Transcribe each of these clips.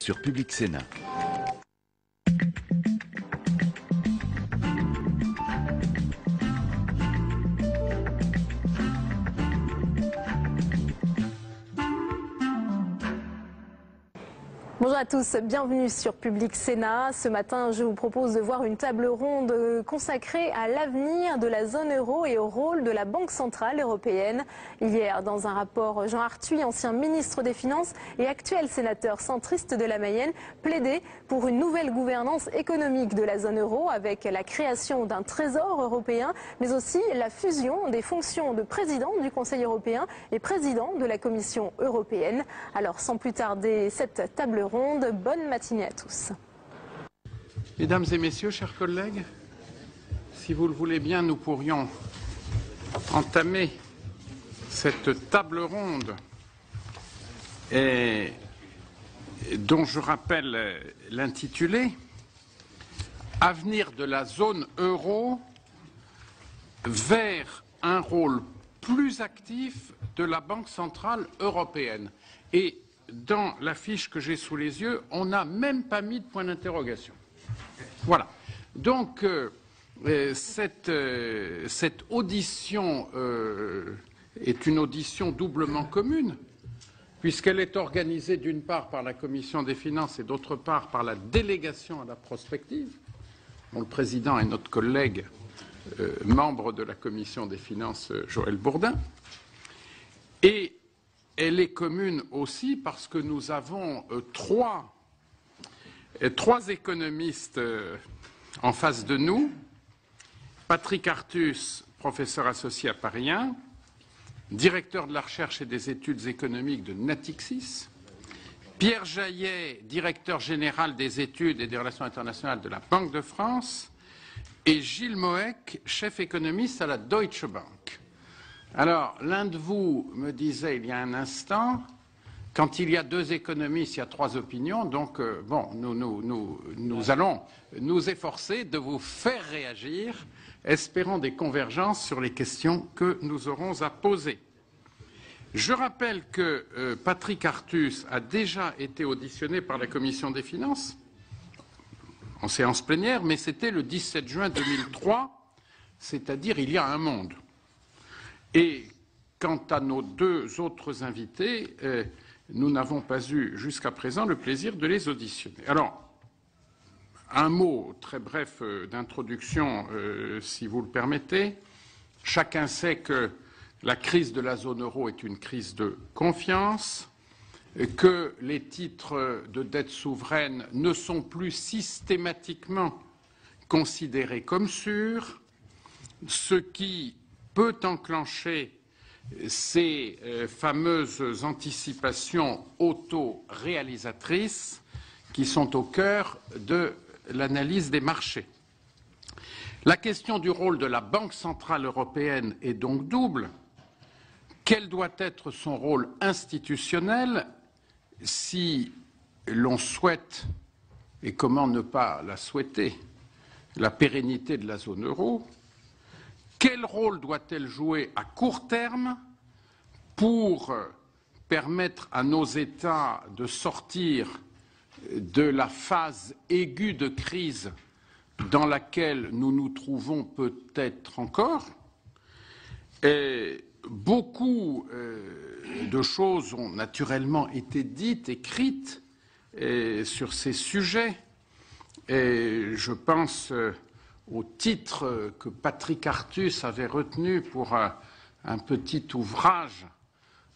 sur Public Sénat. Bonjour à tous, bienvenue sur Public Sénat. Ce matin, je vous propose de voir une table ronde consacrée à l'avenir de la zone euro et au rôle de la Banque Centrale Européenne. Hier, dans un rapport, Jean Arthuis, ancien ministre des Finances et actuel sénateur centriste de la Mayenne, plaidait pour une nouvelle gouvernance économique de la zone euro avec la création d'un trésor européen, mais aussi la fusion des fonctions de président du Conseil européen et président de la Commission européenne. Alors, sans plus tarder, cette table ronde. Bonne matinée à tous. Mesdames et messieurs, chers collègues, si vous le voulez bien, nous pourrions entamer cette table ronde dont je rappelle l'intitulé « Avenir de la zone euro vers un rôle plus actif de la Banque centrale européenne ». Et dans la fiche que j'ai sous les yeux, on n'a même pas mis de point d'interrogation. Voilà. Donc, cette audition est une audition doublement commune, puisqu'elle est organisée d'une part par la Commission des finances et d'autre part par la délégation à la prospective, dont le président est notre collègue, membre de la Commission des finances, Joël Bourdin. Et elle est commune aussi parce que nous avons trois économistes en face de nous. Patrick Artus, professeur associé à Paris 1, directeur de la recherche et des études économiques de Natixis. Pierre Jaillet, directeur général des études et des relations internationales de la Banque de France. Et Gilles Moec, chef économiste à la Deutsche Bank. Alors, l'un de vous me disait il y a un instant, quand il y a deux économistes, il y a trois opinions, donc nous allons nous efforcer de vous faire réagir, espérant des convergences sur les questions que nous aurons à poser. Je rappelle que Patrick Artus a déjà été auditionné par la Commission des finances en séance plénière, mais c'était le 17 juin 2003, c'est-à-dire il y a un monde. Et quant à nos deux autres invités, nous n'avons pas eu jusqu'à présent le plaisir de les auditionner. Alors, un mot très bref d'introduction, si vous le permettez. Chacun sait que la crise de la zone euro est une crise de confiance, que les titres de dette souveraine ne sont plus systématiquement considérés comme sûrs, ce qui peut enclencher ces fameuses anticipations auto-réalisatrices qui sont au cœur de l'analyse des marchés. La question du rôle de la Banque centrale européenne est donc double. Quel doit être son rôle institutionnel si l'on souhaite, et comment ne pas la souhaiter, la pérennité de la zone euro? Quel rôle doit-elle jouer à court terme pour permettre à nos États de sortir de la phase aiguë de crise dans laquelle nous nous trouvons peut-être encore? Beaucoup de choses ont naturellement été dites, écrites sur ces sujets. Et je pense au titre que Patrick Artus avait retenu pour un petit ouvrage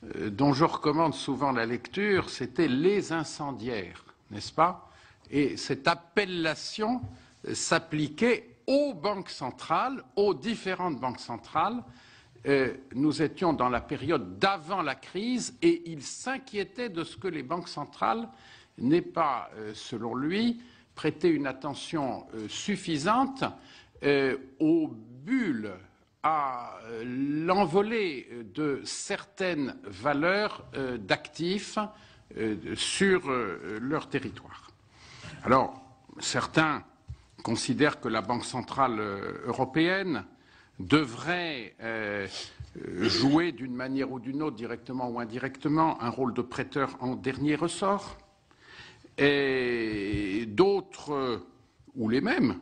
dont je recommande souvent la lecture, c'était « Les incendiaires », n'est-ce pas? Et cette appellation s'appliquait aux banques centrales, aux différentes banques centrales. Nous étions dans la période d'avant la crise et il s'inquiétait de ce que les banques centrales n'aient pas, selon lui, prêté une attention suffisante aux bulles, à l'envolée de certaines valeurs d'actifs sur leur territoire. Alors, certains considèrent que la Banque centrale européenne devrait jouer d'une manière ou d'une autre, directement ou indirectement, un rôle de prêteur en dernier ressort. Et d'autres, ou les mêmes,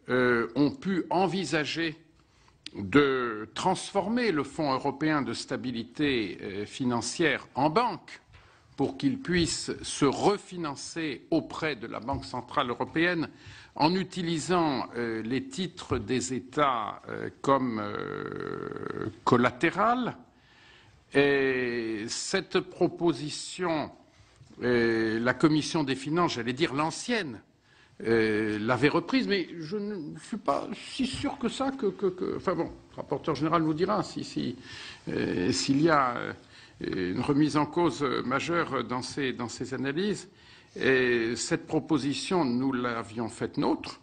ont pu envisager de transformer le Fonds européen de stabilité financière en banque pour qu'il puisse se refinancer auprès de la Banque centrale européenne en utilisant les titres des États comme collatéral. Et cette proposition, la Commission des finances, j'allais dire l'ancienne, l'avait reprise, mais je ne suis pas si sûr que ça enfin bon, le rapporteur général nous dira s'il y a une remise en cause majeure dans ces analyses. Et cette proposition, nous l'avions faite nôtre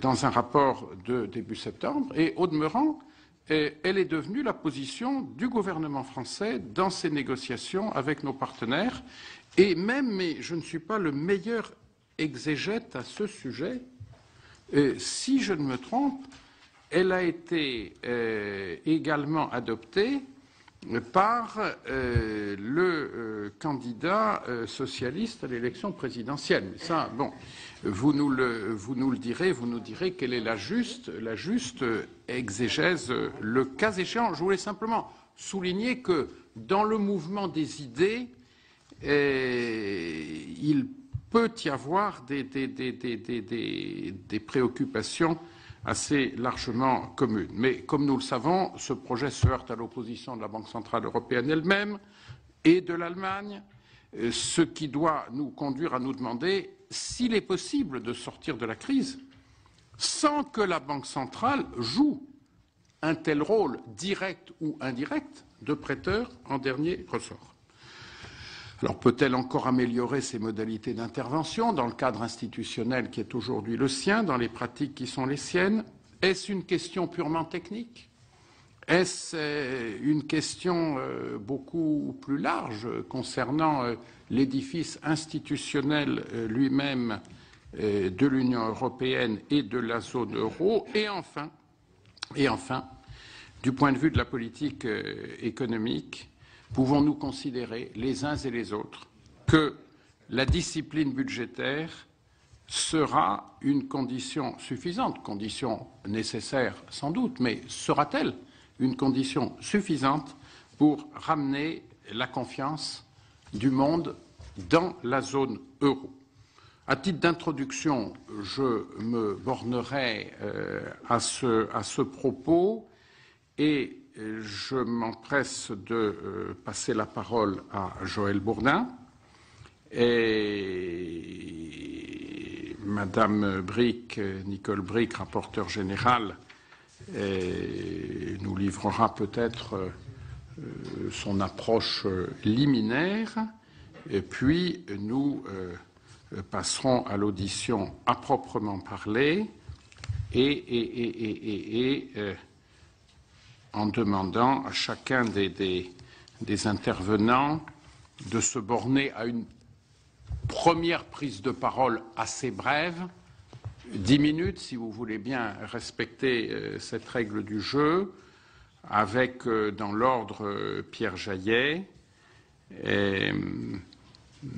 dans un rapport de début septembre, et au demeurant, elle est devenue la position du gouvernement français dans ses négociations avec nos partenaires. Et même, mais je ne suis pas le meilleur exégète à ce sujet, si je ne me trompe, elle a été également adoptée par le candidat socialiste à l'élection présidentielle. Mais ça, bon, vous nous direz quelle est la juste exégèse, le cas échéant. Je voulais simplement souligner que dans le mouvement des idées, il peut y avoir des préoccupations assez largement communes. Mais comme nous le savons, ce projet se heurte à l'opposition de la Banque centrale européenne elle-même et de l'Allemagne, ce qui doit nous conduire à nous demander s'il est possible de sortir de la crise sans que la Banque centrale joue un tel rôle direct ou indirect de prêteur en dernier ressort. Alors peut-elle encore améliorer ses modalités d'intervention dans le cadre institutionnel qui est aujourd'hui le sien, dans les pratiques qui sont les siennes? Est-ce une question purement technique? Est-ce une question beaucoup plus large concernant l'édifice institutionnel lui-même de l'Union européenne et de la zone euro? Et enfin, du point de vue de la politique économique, pouvons-nous considérer les uns et les autres que la discipline budgétaire sera une condition suffisante, condition nécessaire sans doute, mais sera-t-elle une condition suffisante pour ramener la confiance du monde dans la zone euro? À titre d'introduction, je me bornerai à ce propos et je m'empresse de passer la parole à Joël Bourdin. Et Madame Bricq, Nicole Bricq, rapporteure générale, nous livrera peut-être son approche liminaire. Et puis nous passerons à l'audition à proprement parler et en demandant à chacun des intervenants de se borner à une première prise de parole assez brève, 10 minutes si vous voulez bien respecter cette règle du jeu, avec dans l'ordre Pierre Jaillet,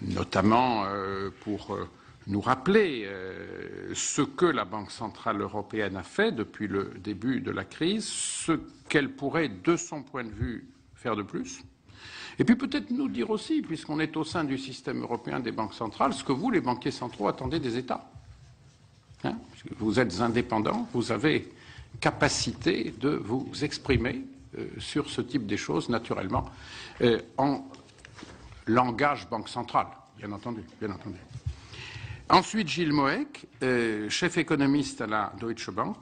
notamment pour nous rappeler ce que la Banque centrale européenne a fait depuis le début de la crise, ce qu'elle pourrait, de son point de vue, faire de plus. Et puis peut-être nous dire aussi, puisqu'on est au sein du système européen des banques centrales, ce que vous, les banquiers centraux, attendez des États. Vous êtes indépendants, vous avez capacité de vous exprimer sur ce type des choses, naturellement, en langage banque centrale, bien entendu. Ensuite, Gilles Moek, chef économiste à la Deutsche Bank,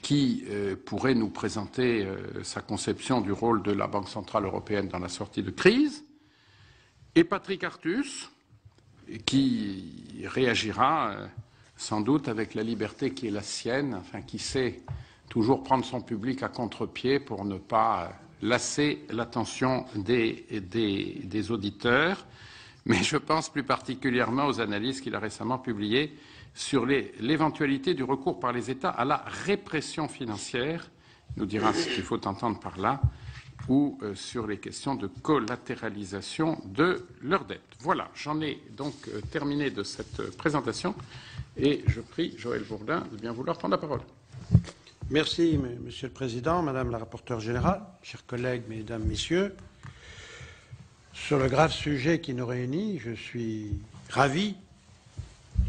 qui pourrait nous présenter sa conception du rôle de la Banque centrale européenne dans la sortie de crise, et Patrick Artus, qui réagira sans doute avec la liberté qui est la sienne, enfin qui sait toujours prendre son public à contre-pied pour ne pas lasser l'attention des auditeurs. Mais je pense plus particulièrement aux analyses qu'il a récemment publiées sur l'éventualité du recours par les États à la répression financière. Il nous dira ce qu'il faut entendre par là. ou sur les questions de collatéralisation de leurs dettes. Voilà, j'en ai donc terminé de cette présentation et je prie Joël Bourdin de bien vouloir prendre la parole. Merci, Monsieur le Président, Madame la rapporteure générale, chers collègues, Mesdames, Messieurs. Sur le grave sujet qui nous réunit, je suis ravi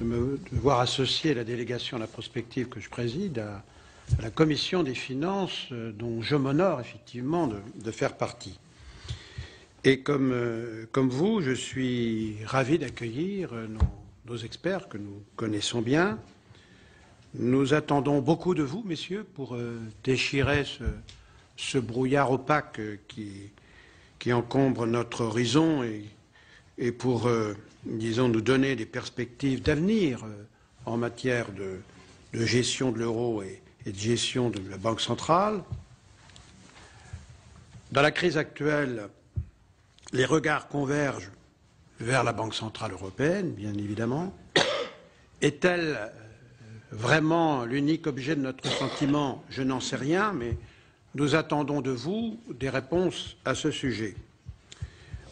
de me voir associer la délégation à la prospective que je préside à la Commission des finances dont je m'honore effectivement de faire partie. Et comme vous, je suis ravi d'accueillir nos experts que nous connaissons bien. Nous attendons beaucoup de vous, messieurs, pour déchirer ce brouillard opaque qui encombre notre horizon et pour, disons, nous donner des perspectives d'avenir en matière de gestion de l'euro et de gestion de la Banque centrale. Dans la crise actuelle, les regards convergent vers la Banque centrale européenne, bien évidemment. Est-elle vraiment l'unique objet de notre sentiment? Je n'en sais rien, mais nous attendons de vous des réponses à ce sujet.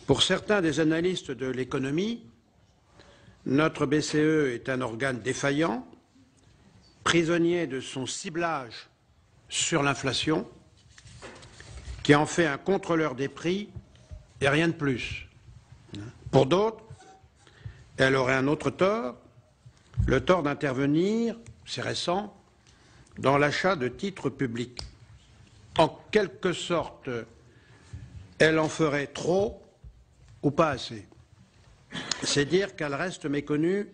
Pour certains des analystes de l'économie, notre BCE est un organe défaillant, prisonnier de son ciblage sur l'inflation, qui en fait un contrôleur des prix et rien de plus. Pour d'autres, elle aurait un autre tort, le tort d'intervenir, c'est récent, dans l'achat de titres publics. En quelque sorte, elle en ferait trop ou pas assez. C'est dire qu'elle reste méconnue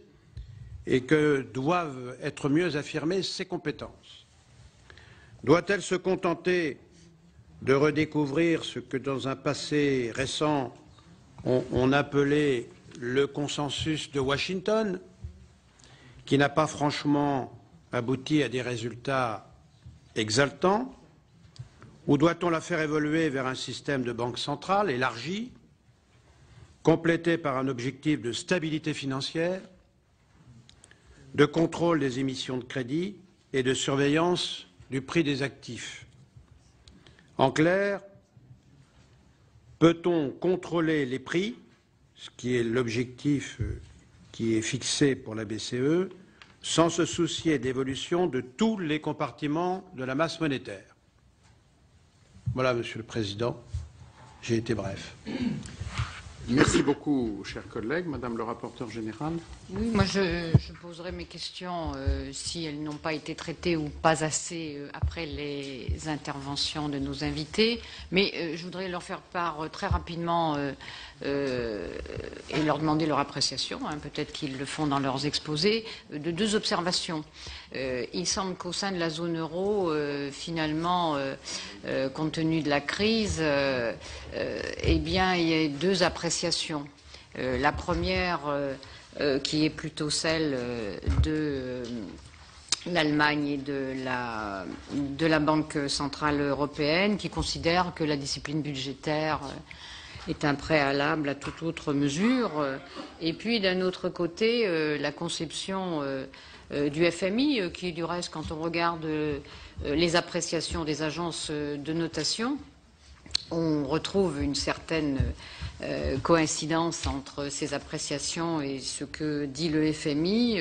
et que doivent être mieux affirmées ses compétences. Doit-elle se contenter de redécouvrir ce que dans un passé récent on appelait le consensus de Washington, qui n'a pas franchement abouti à des résultats exaltants, ou doit-on la faire évoluer vers un système de banque centrale élargi, complété par un objectif de stabilité financière, de contrôle des émissions de crédit et de surveillance du prix des actifs? En clair, peut-on contrôler les prix, ce qui est l'objectif qui est fixé pour la BCE, sans se soucier d'évolution de tous les compartiments de la masse monétaire? Voilà, Monsieur le Président, j'ai été bref. Merci beaucoup, chers collègues. Madame le rapporteur général. Oui, moi je poserai mes questions si elles n'ont pas été traitées ou pas assez après les interventions de nos invités. Mais je voudrais leur faire part très rapidement et leur demander leur appréciation, peut-être qu'ils le font dans leurs exposés, de deux observations. Il semble qu'au sein de la zone euro, finalement, compte tenu de la crise, eh bien, il y a deux appréciations. La première, qui est plutôt celle de l'Allemagne et de la Banque centrale européenne, qui considère que la discipline budgétaire est un préalable à toute autre mesure. Et puis, d'un autre côté, la conception du FMI, qui, du reste, quand on regarde les appréciations des agences de notation, on retrouve une certaine coïncidence entre ces appréciations et ce que dit le FMI,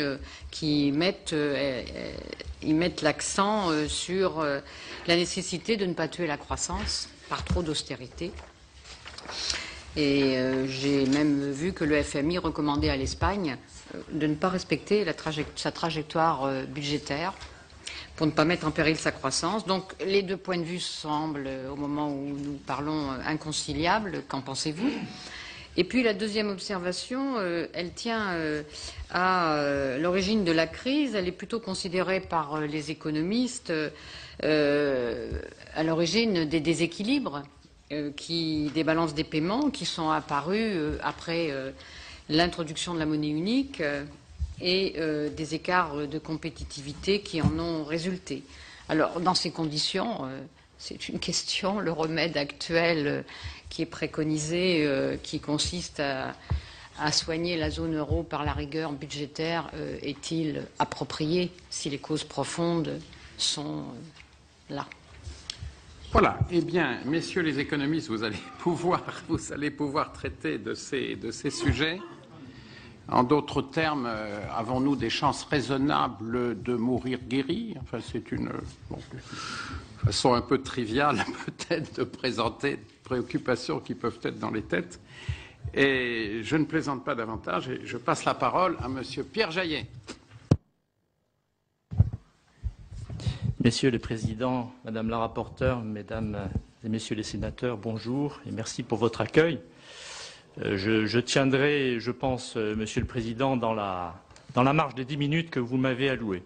qui mettent l'accent sur la nécessité de ne pas tuer la croissance par trop d'austérité. Et j'ai même vu que le FMI recommandait à l'Espagne de ne pas respecter sa trajectoire budgétaire pour ne pas mettre en péril sa croissance. Donc les deux points de vue semblent, au moment où nous parlons, inconciliables. Qu'en pensez-vous? Et puis la deuxième observation, elle tient à l'origine de la crise. Elle est plutôt considérée par les économistes à l'origine des déséquilibres des balances des paiements qui sont apparus après l'introduction de la monnaie unique et des écarts de compétitivité qui en ont résulté. Alors, dans ces conditions, c'est une question, le remède actuel qui est préconisé, qui consiste à soigner la zone euro par la rigueur budgétaire, est-il approprié si les causes profondes sont là? Voilà. Eh bien, messieurs les économistes, vous allez pouvoir traiter de ces sujets. En d'autres termes, avons-nous des chances raisonnables de mourir guéris? Enfin, c'est une façon un peu triviale, peut-être, de présenter des préoccupations qui peuvent être dans les têtes. Et je ne plaisante pas davantage et je passe la parole à Monsieur Pierre Jaillet. Messieurs les présidents, Madame la rapporteure, Mesdames et Messieurs les sénateurs, bonjour et merci pour votre accueil. Je tiendrai, je pense, Monsieur le Président, dans la marge des 10 minutes que vous m'avez allouées.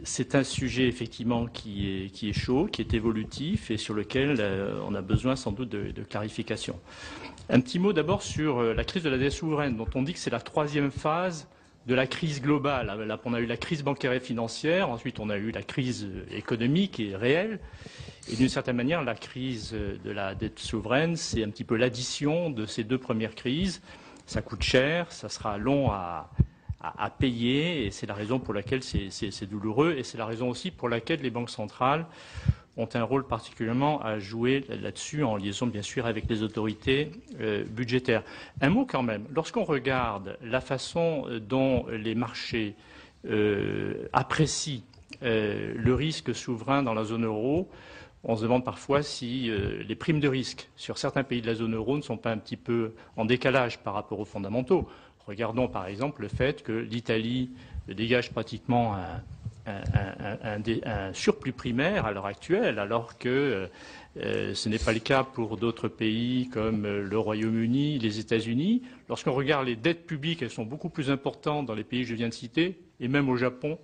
C'est un sujet effectivement qui est chaud, qui est évolutif et sur lequel on a besoin sans doute de clarification. Un petit mot d'abord sur la crise de la dette souveraine, dont on dit que c'est la troisième phase de la crise globale. Là, on a eu la crise bancaire et financière, ensuite on a eu la crise économique et réelle. Et d'une certaine manière, la crise de la dette souveraine, c'est un petit peu l'addition de ces deux premières crises. Ça coûte cher, ça sera long à payer, et c'est la raison pour laquelle c'est douloureux, et c'est la raison aussi pour laquelle les banques centrales ont un rôle particulièrement à jouer là-dessus, en liaison bien sûr avec les autorités budgétaires. Un mot quand même, lorsqu'on regarde la façon dont les marchés apprécient le risque souverain dans la zone euro, on se demande parfois si les primes de risque sur certains pays de la zone euro ne sont pas un petit peu en décalage par rapport aux fondamentaux. Regardons par exemple le fait que l'Italie dégage pratiquement un surplus primaire à l'heure actuelle, alors que ce n'est pas le cas pour d'autres pays comme le Royaume-Uni, les États-Unis. Lorsqu'on regarde les dettes publiques, elles sont beaucoup plus importantes dans les pays que je viens de citer, et même au Japon,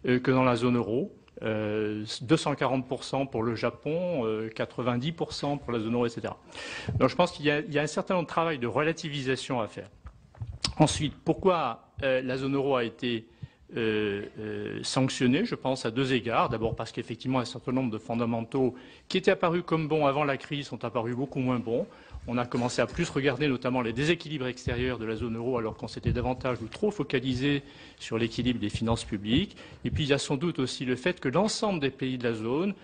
que dans la zone euro. 240% pour le Japon, 90% pour la zone euro, etc. Donc je pense qu'il y a un certain nombre de travail de relativisation à faire. Ensuite, pourquoi la zone euro a été sanctionnée? Je pense à deux égards. D'abord parce qu'effectivement un certain nombre de fondamentaux qui étaient apparus comme bons avant la crise sont apparus beaucoup moins bons. On a commencé à plus regarder notamment les déséquilibres extérieurs de la zone euro alors qu'on s'était davantage ou trop focalisé sur l'équilibre des finances publiques. Et puis il y a sans doute aussi le fait que l'ensemble des pays de la zone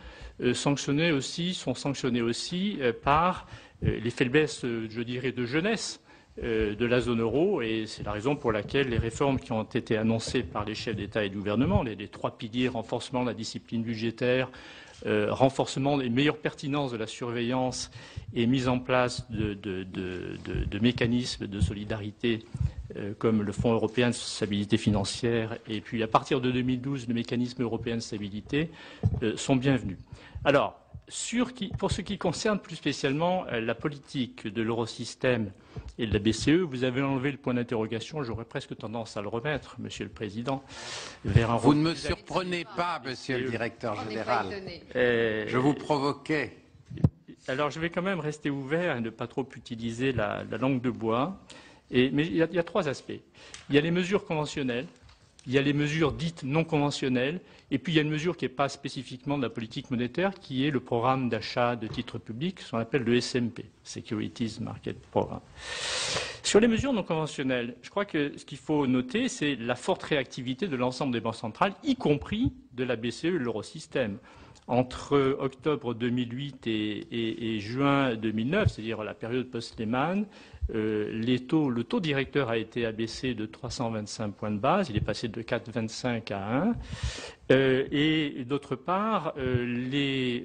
sont sanctionnés aussi par les faiblesses, je dirais, de jeunesse de la zone euro, et c'est la raison pour laquelle les réformes qui ont été annoncées par les chefs d'État et de gouvernement, les trois piliers, renforcement de la discipline budgétaire, renforcement et meilleure pertinence de la surveillance et mise en place de mécanismes de solidarité comme le Fonds européen de stabilité financière et puis à partir de 2012 le mécanisme européen de stabilité sont bienvenus. Alors, pour ce qui concerne plus spécialement la politique de l'eurosystème et de la BCE, vous avez enlevé le point d'interrogation, j'aurais presque tendance à le remettre, Monsieur le Président, vers un Vous ne me surprenez pas, Monsieur le Directeur général. Je vous provoquais. Alors je vais quand même rester ouvert et ne pas trop utiliser la langue de bois. Mais il y a trois aspects. Il y a les mesures conventionnelles, il y a les mesures dites non conventionnelles, et puis il y a une mesure qui n'est pas spécifiquement de la politique monétaire, qui est le programme d'achat de titres publics, ce qu'on appelle le SMP, Securities Market Program. Sur les mesures non conventionnelles, je crois que ce qu'il faut noter, c'est la forte réactivité de l'ensemble des banques centrales, y compris de la BCE et de l'eurosystème. Entre octobre 2008 et juin 2009, c'est-à-dire la période post-Lehman, le taux directeur a été abaissé de 325 points de base, il est passé de 4,25 à 1. Et d'autre part, les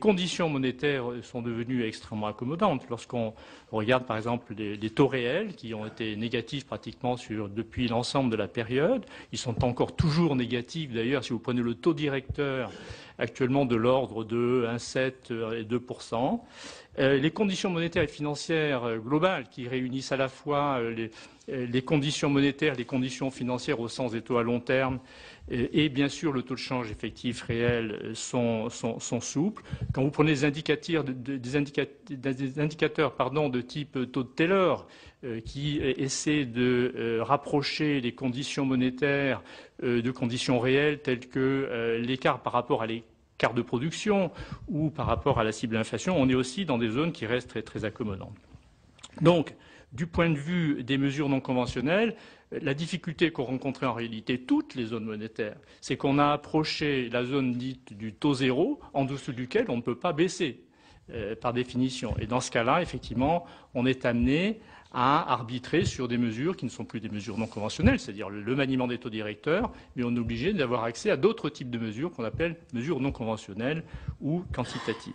conditions monétaires sont devenues extrêmement accommodantes. Lorsqu'on regarde par exemple les taux réels qui ont été négatifs pratiquement depuis l'ensemble de la période, ils sont encore toujours négatifs d'ailleurs si vous prenez le taux directeur actuellement de l'ordre de 1,7 et 2%. Les conditions monétaires et financières globales qui réunissent à la fois les conditions monétaires, les conditions financières au sens des taux à long terme et bien sûr le taux de change effectif réel sont souples. Quand vous prenez des indicateurs de type taux de Taylor qui essaient de rapprocher les conditions monétaires de conditions réelles telles que l'écart par rapport à l'écart de production ou par rapport à la cible d'inflation, on est aussi dans des zones qui restent très, très accommodantes. Donc, du point de vue des mesures non conventionnelles, la difficulté qu'ont rencontré en réalité toutes les zones monétaires, c'est qu'on a approché la zone dite du taux zéro, en dessous duquel on ne peut pas baisser, par définition. Et dans ce cas-là, effectivement, on est amené à arbitrer sur des mesures qui ne sont plus des mesures non conventionnelles, c'est-à-dire le maniement des taux directeurs, mais on est obligé d'avoir accès à d'autres types de mesures qu'on appelle mesures non conventionnelles ou quantitatives.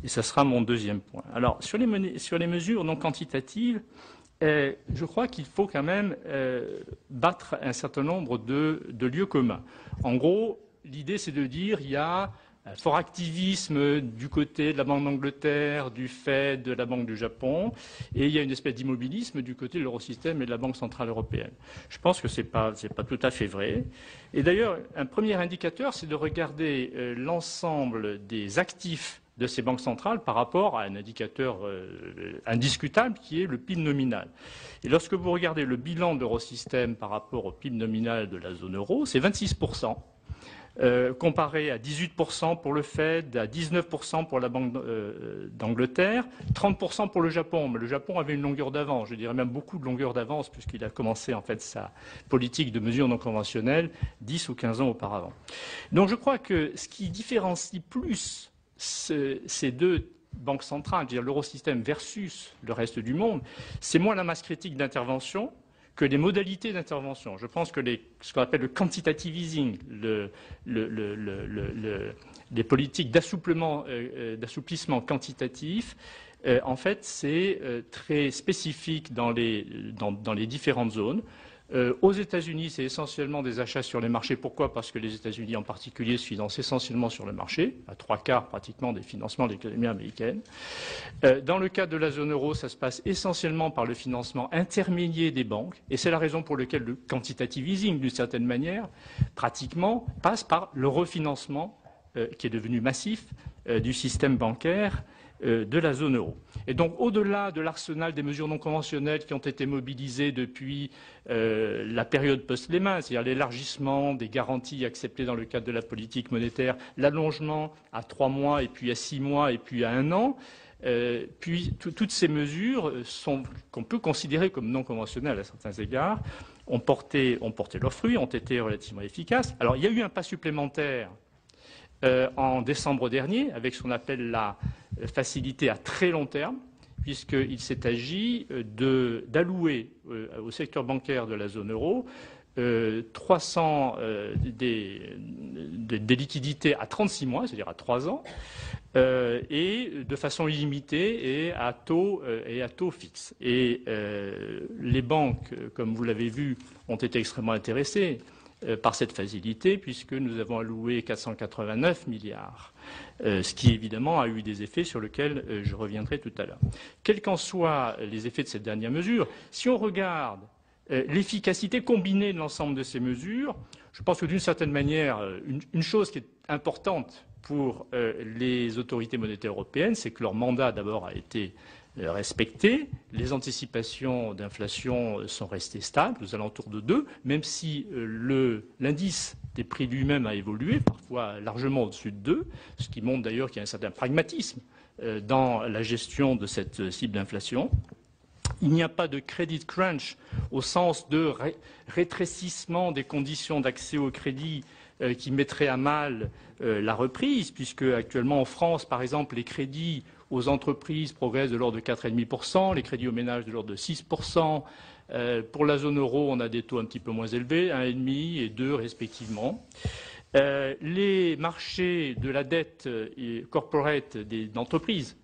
Et ça sera mon deuxième point. Alors, sur les mesures non quantitatives, je crois qu'il faut quand même battre un certain nombre de lieux communs. En gros, l'idée, c'est de dire il y a un fort activisme du côté de la Banque d'Angleterre, du Fed, de la Banque du Japon, et il y a une espèce d'immobilisme du côté de l'Eurosystème et de la Banque centrale européenne. Je pense que c'est pas tout à fait vrai. Et d'ailleurs, un premier indicateur, c'est de regarder l'ensemble des actifs de ces banques centrales par rapport à un indicateur indiscutable qui est le PIB nominal. Et lorsque vous regardez le bilan de l'Eurosystème par rapport au PIB nominal de la zone euro, c'est 26%. Comparé à 18% pour le Fed, à 19% pour la Banque d'Angleterre, 30% pour le Japon. Mais le Japon avait une longueur d'avance, je dirais même beaucoup de longueur d'avance, puisqu'il a commencé en fait sa politique de mesures non conventionnelles 10 ou 15 ans auparavant. Donc je crois que ce qui différencie plus ces deux banques centrales, c'est-à-dire l'Eurosystème versus le reste du monde, c'est moins la masse critique d'intervention que les modalités d'intervention. Je pense que ce qu'on appelle le quantitative easing, les politiques d'assouplissement quantitatif, en fait, c'est très spécifique dans les différentes zones. Aux États-Unis, c'est essentiellement des achats sur les marchés. Pourquoi ? Parce que les États-Unis en particulier se financent essentiellement sur le marché, à 3/4 pratiquement des financements de l'économie américaine. Dans le cas de la zone euro, ça se passe essentiellement par le financement intermédiaire des banques, et c'est la raison pour laquelle le quantitative easing, d'une certaine manière, pratiquement, passe par le refinancement qui est devenu massif du système bancaire de la zone euro. Et donc, au-delà de l'arsenal des mesures non conventionnelles qui ont été mobilisées depuis la période post-Lehman, c'est-à-dire l'élargissement des garanties acceptées dans le cadre de la politique monétaire, l'allongement à 3 mois, et puis à 6 mois, et puis à 1 an, puis toutes ces mesures qu'on peut considérer comme non conventionnelles à certains égards, ont porté leurs fruits, ont été relativement efficaces. Alors, il y a eu un pas supplémentaire en décembre dernier, avec ce qu'on appelle la facilité à très long terme, puisqu'il s'est agi d'allouer au secteur bancaire de la zone euro 300 des liquidités à 36 mois, c'est-à-dire à 3 ans, et de façon illimitée et à taux fixe. Et les banques, comme vous l'avez vu, ont été extrêmement intéressées par cette facilité, puisque nous avons alloué 489 milliards, ce qui évidemment a eu des effets sur lesquels je reviendrai tout à l'heure. Quels qu'en soient les effets de cette dernière mesure, si on regarde l'efficacité combinée de l'ensemble de ces mesures, je pense que d'une certaine manière, une chose qui est importante pour les autorités monétaires européennes, c'est que leur mandat d'abord a été respecté. Les anticipations d'inflation sont restées stables, aux alentours de 2, même si l'indice des prix lui-même a évolué, parfois largement au-dessus de 2, ce qui montre d'ailleurs qu'il y a un certain pragmatisme dans la gestion de cette cible d'inflation. Il n'y a pas de credit crunch au sens de rétrécissement des conditions d'accès au crédit qui mettrait à mal la reprise, puisque actuellement en France, par exemple, les crédits aux entreprises progressent de l'ordre de 4,5%, les crédits aux ménages de l'ordre de 6%. Pour la zone euro, on a des taux un petit peu moins élevés, 1,5 et 2 respectivement. Les marchés de la dette corporate d'entreprises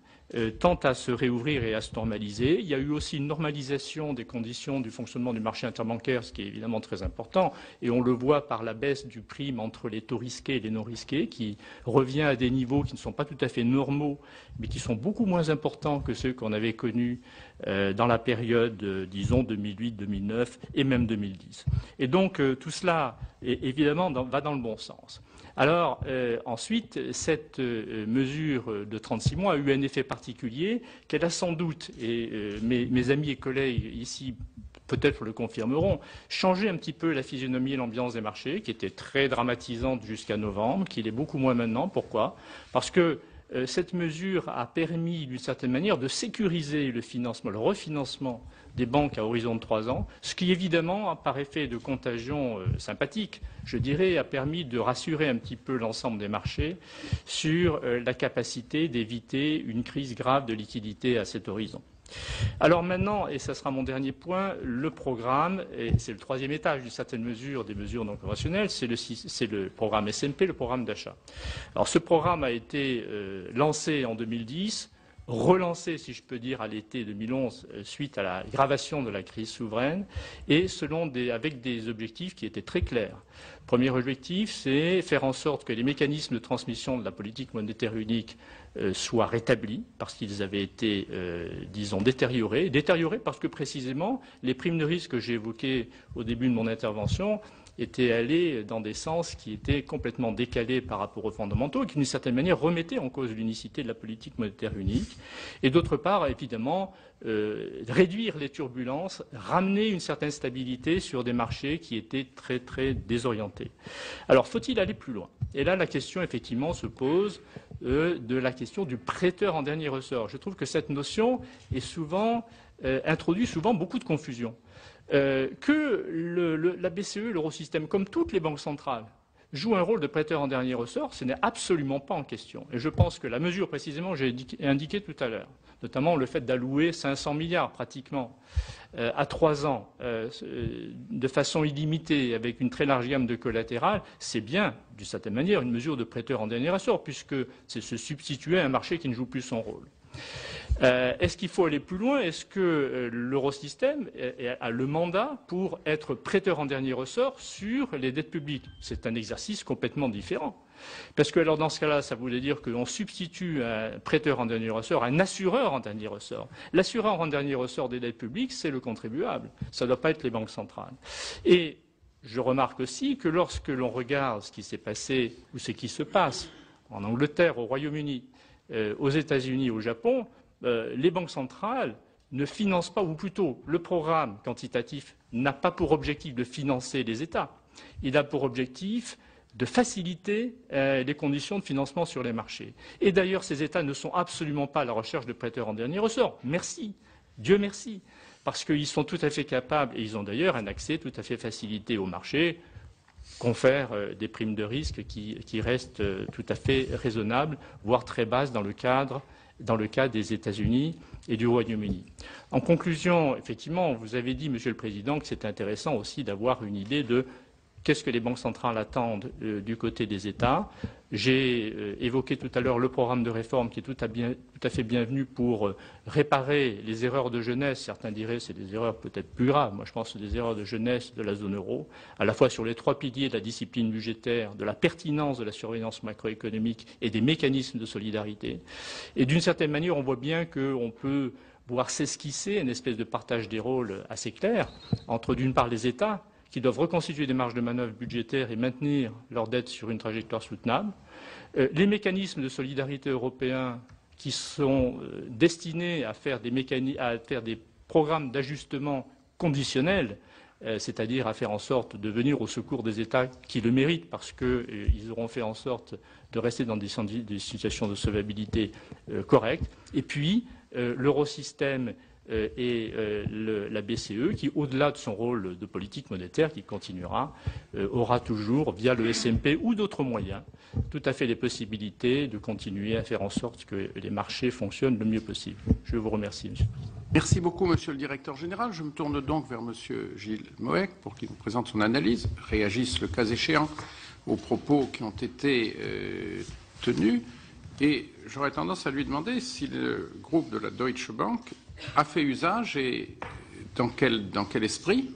tend à se réouvrir et à se normaliser. Il y a eu aussi une normalisation des conditions du fonctionnement du marché interbancaire, ce qui est évidemment très important, et on le voit par la baisse du prime entre les taux risqués et les non risqués, qui revient à des niveaux qui ne sont pas tout à fait normaux, mais qui sont beaucoup moins importants que ceux qu'on avait connus dans la période, disons, 2008-2009 et même 2010. Et donc, tout cela, évidemment, va dans le bon sens. Alors, ensuite, cette mesure de 36 mois a eu un effet particulier qu'elle a sans doute, et mes amis et collègues ici peut-être le confirmeront, changé un petit peu la physionomie et l'ambiance des marchés, qui était très dramatisante jusqu'à novembre, qui l'est beaucoup moins maintenant. Pourquoi ? Parce que cette mesure a permis, d'une certaine manière, de sécuriser le financement, le refinancement des banques à horizon de 3 ans, ce qui, évidemment, par effet de contagion sympathique, je dirais, a permis de rassurer un petit peu l'ensemble des marchés sur la capacité d'éviter une crise grave de liquidité à cet horizon. Alors maintenant, et ça sera mon dernier point, le programme, et c'est le 3e étage d'une certaine mesure des mesures non conventionnelles, c'est le programme SMP, le programme d'achat. Alors ce programme a été lancé en 2010, relancé, si je peux dire, à l'été 2011 suite à la aggravation de la crise souveraine et avec des objectifs qui étaient très clairs. Premier objectif, c'est faire en sorte que les mécanismes de transmission de la politique monétaire unique soient rétablis parce qu'ils avaient été, disons, détériorés. Détériorés parce que précisément, les primes de risque que j'ai évoquées au début de mon intervention étaient allés dans des sens qui étaient complètement décalés par rapport aux fondamentaux et qui, d'une certaine manière, remettaient en cause l'unicité de la politique monétaire unique. Et d'autre part, évidemment, réduire les turbulences, ramener une certaine stabilité sur des marchés qui étaient très, très désorientés. Alors, faut-il aller plus loin? Et là, la question, effectivement, se pose de la question du prêteur en dernier ressort. Je trouve que cette notion est souvent, introduit souvent beaucoup de confusion. Que la BCE, l'Eurosystème, comme toutes les banques centrales, joue un rôle de prêteur en dernier ressort, ce n'est absolument pas en question. Et je pense que la mesure, précisément, j'ai indiqué tout à l'heure, notamment le fait d'allouer 500 milliards pratiquement à 3 ans de façon illimitée avec une très large gamme de collatérales, c'est bien, d'une certaine manière, une mesure de prêteur en dernier ressort, puisque c'est se substituer à un marché qui ne joue plus son rôle. Est-ce qu'il faut aller plus loin? Est-ce que l'Eurosystème a le mandat pour être prêteur en dernier ressort sur les dettes publiques? C'est un exercice complètement différent. Parce que alors dans ce cas-là, ça voulait dire qu'on substitue un prêteur en dernier ressort à un assureur en dernier ressort. L'assureur en dernier ressort des dettes publiques, c'est le contribuable. Ça ne doit pas être les banques centrales. Et je remarque aussi que lorsque l'on regarde ce qui s'est passé ou ce qui se passe en Angleterre, au Royaume-Uni, aux États-Unis, au Japon, les banques centrales ne financent pas, ou plutôt le programme quantitatif n'a pas pour objectif de financer les États. Il a pour objectif de faciliter les conditions de financement sur les marchés. Et d'ailleurs, ces États ne sont absolument pas à la recherche de prêteurs en dernier ressort. Merci, Dieu merci, parce qu'ils sont tout à fait capables, et ils ont d'ailleurs un accès tout à fait facilité au marché, confèrent des primes de risque qui restent tout à fait raisonnables, voire très basses dans le cas des États-Unis et du Royaume-Uni. En conclusion, effectivement, vous avez dit, Monsieur le Président, que c'est intéressant aussi d'avoir une idée de qu'est-ce que les banques centrales attendent du côté des États. J'ai évoqué tout à l'heure le programme de réforme qui est tout à fait bienvenu pour réparer les erreurs de jeunesse. Certains diraient que c'est des erreurs peut-être plus graves. Moi, je pense que c'est des erreurs de jeunesse de la zone euro, à la fois sur les 3 piliers de la discipline budgétaire, de la pertinence de la surveillance macroéconomique et des mécanismes de solidarité. Et d'une certaine manière, on voit bien qu'on peut voir s'esquisser une espèce de partage des rôles assez clair entre, d'une part, les États, qui doivent reconstituer des marges de manœuvre budgétaires et maintenir leur dette sur une trajectoire soutenable. Les mécanismes de solidarité européens qui sont destinés à faire des programmes d'ajustement conditionnels, c'est-à-dire à faire en sorte de venir au secours des États qui le méritent parce qu'ils auront fait en sorte de rester dans des situations de solvabilité correctes. Et puis, l'Eurosystème et la BCE, qui, au-delà de son rôle de politique monétaire, qui continuera, aura toujours, via le SMP ou d'autres moyens, tout à fait les possibilités de continuer à faire en sorte que les marchés fonctionnent le mieux possible. Je vous remercie, Monsieur le Président. Merci beaucoup, Monsieur le Directeur général. Je me tourne donc vers Monsieur Gilles Moec pour qu'il nous présente son analyse, réagisse le cas échéant aux propos qui ont été tenus. Et j'aurais tendance à lui demander si le groupe de la Deutsche Bank a fait usage, et dans quel esprit,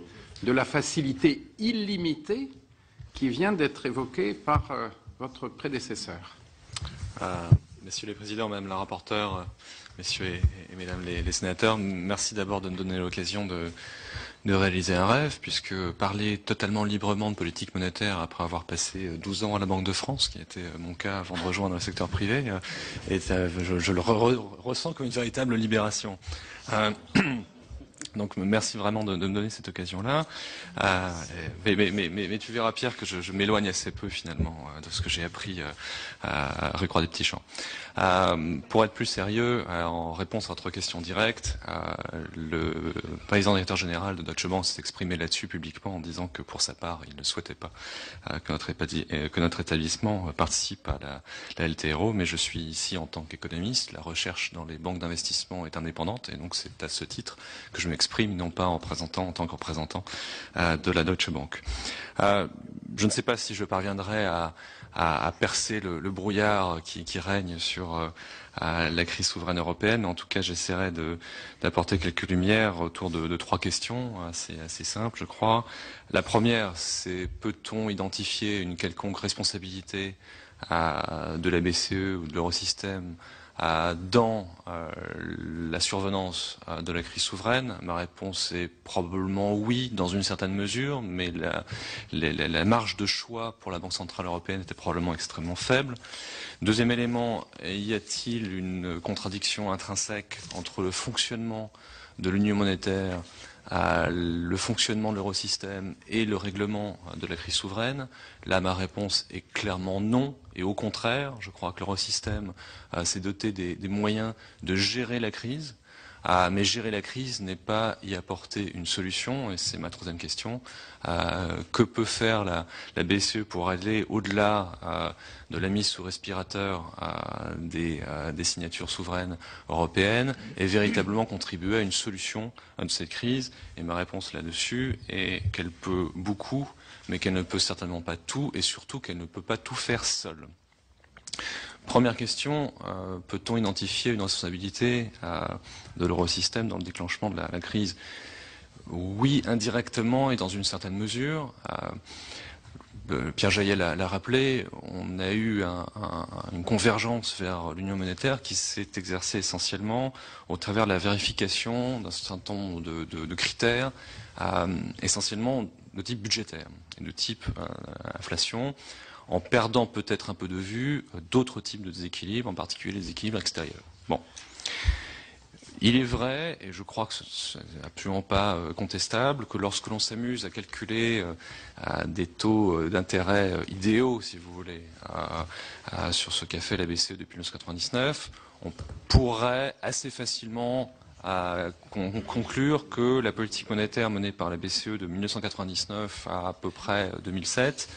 de la facilité illimitée qui vient d'être évoquée par votre prédécesseur. Messieurs les présidents, Madame la rapporteure, messieurs et mesdames les sénateurs, merci d'abord de me donner l'occasion de réaliser un rêve, puisque parler totalement librement de politique monétaire après avoir passé 12 ans à la Banque de France, qui était mon cas avant de rejoindre le secteur privé, je le ressens comme une véritable libération. Donc merci vraiment de me donner cette occasion-là. Mais tu verras, Pierre, que je m'éloigne assez peu finalement de ce que j'ai appris à rue Croix-des-Petits-Champs. Pour être plus sérieux, en réponse à votre question directe, le président directeur général de Deutsche Bank s'est exprimé là-dessus publiquement en disant que pour sa part, il ne souhaitait pas que notre établissement participe à la LTRO, mais je suis ici en tant qu'économiste. La recherche dans les banques d'investissement est indépendante et donc c'est à ce titre que je m'exprime, non pas en tant que représentant de la Deutsche Bank. Je ne sais pas si je parviendrai à percer le brouillard qui règne sur la crise souveraine européenne, mais en tout cas j'essaierai d'apporter quelques lumières autour de trois questions assez simples, je crois. La première, c'est peut-on identifier une quelconque responsabilité de la BCE ou de l'Eurosystème dans la survenance de la crise souveraine? Ma réponse est probablement oui, dans une certaine mesure, mais la marge de choix pour la Banque Centrale Européenne était probablement extrêmement faible. Deuxième élément, y a-t-il une contradiction intrinsèque entre le fonctionnement de l'Union monétaire, le fonctionnement de l'eurosystème et le règlement de la crise souveraine? Là, ma réponse est clairement non. Et au contraire, je crois que l'eurosystème s'est doté des moyens de gérer la crise. Mais gérer la crise n'est pas y apporter une solution, et c'est ma troisième question. Que peut faire la BCE pour aider, au-delà de la mise sous respirateur des signatures souveraines européennes, et véritablement contribuer à une solution de cette crise? Et ma réponse là-dessus est qu'elle peut beaucoup, mais qu'elle ne peut certainement pas tout, et surtout qu'elle ne peut pas tout faire seule. Première question, peut-on identifier une responsabilité de l'eurosystème dans le déclenchement de la crise? Oui, indirectement et dans une certaine mesure. Pierre Jaillet l'a rappelé, on a eu une convergence vers l'union monétaire qui s'est exercée essentiellement au travers de la vérification d'un certain nombre de critères, essentiellement de type budgétaire et de type inflation, en perdant peut-être un peu de vue d'autres types de déséquilibres, en particulier les équilibres extérieurs. Bon. Il est vrai, et je crois que ce n'est absolument pas contestable, que lorsque l'on s'amuse à calculer des taux d'intérêt idéaux, si vous voulez, sur ce qu'a fait la BCE depuis 1999, on pourrait assez facilement conclure que la politique monétaire menée par la BCE de 1999 à peu près 2007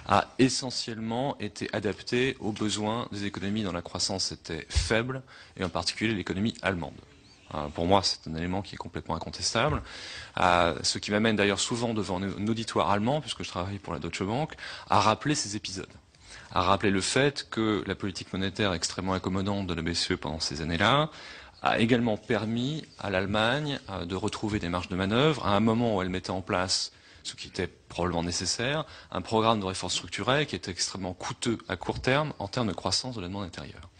a essentiellement été adaptée aux besoins des économies dont la croissance était faible, et en particulier l'économie allemande. Pour moi, c'est un élément qui est complètement incontestable. Ce qui m'amène d'ailleurs souvent devant un auditoire allemand, puisque je travaille pour la Deutsche Bank, à rappeler ces épisodes. À rappeler le fait que la politique monétaire extrêmement accommodante de la BCE pendant ces années-là a également permis à l'Allemagne de retrouver des marges de manœuvre à un moment où elle mettait en place, ce qui était probablement nécessaire, un programme de réforme structurelle qui était extrêmement coûteux à court terme en termes de croissance de la demande intérieure.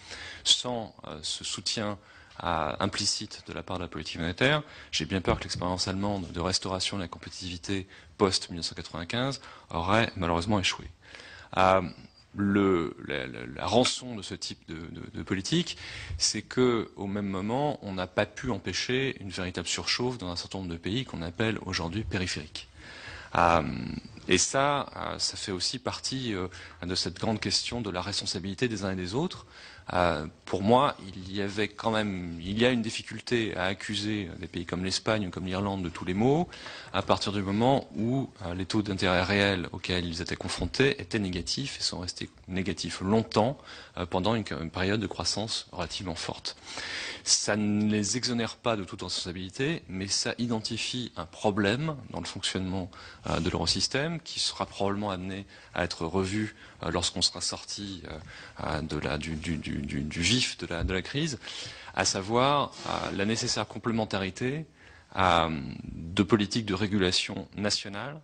Sans ce soutien implicite de la part de la politique monétaire, j'ai bien peur que l'expérience allemande de restauration de la compétitivité post-1995 aurait malheureusement échoué. La rançon de ce type de politique, c'est que au même moment, on n'a pas pu empêcher une véritable surchauffe dans un certain nombre de pays qu'on appelle aujourd'hui périphériques. Et ça fait aussi partie de cette grande question de la responsabilité des uns et des autres. Pour moi, il y a une difficulté à accuser des pays comme l'Espagne ou comme l'Irlande de tous les maux, à partir du moment où les taux d'intérêt réels auxquels ils étaient confrontés étaient négatifs et sont restés négatifs longtemps pendant une période de croissance relativement forte. Ça ne les exonère pas de toute responsabilité, mais ça identifie un problème dans le fonctionnement de l'eurosystème qui sera probablement amené à être revu lorsqu'on sera sorti du vif de la crise, à savoir la nécessaire complémentarité de politiques de régulation nationale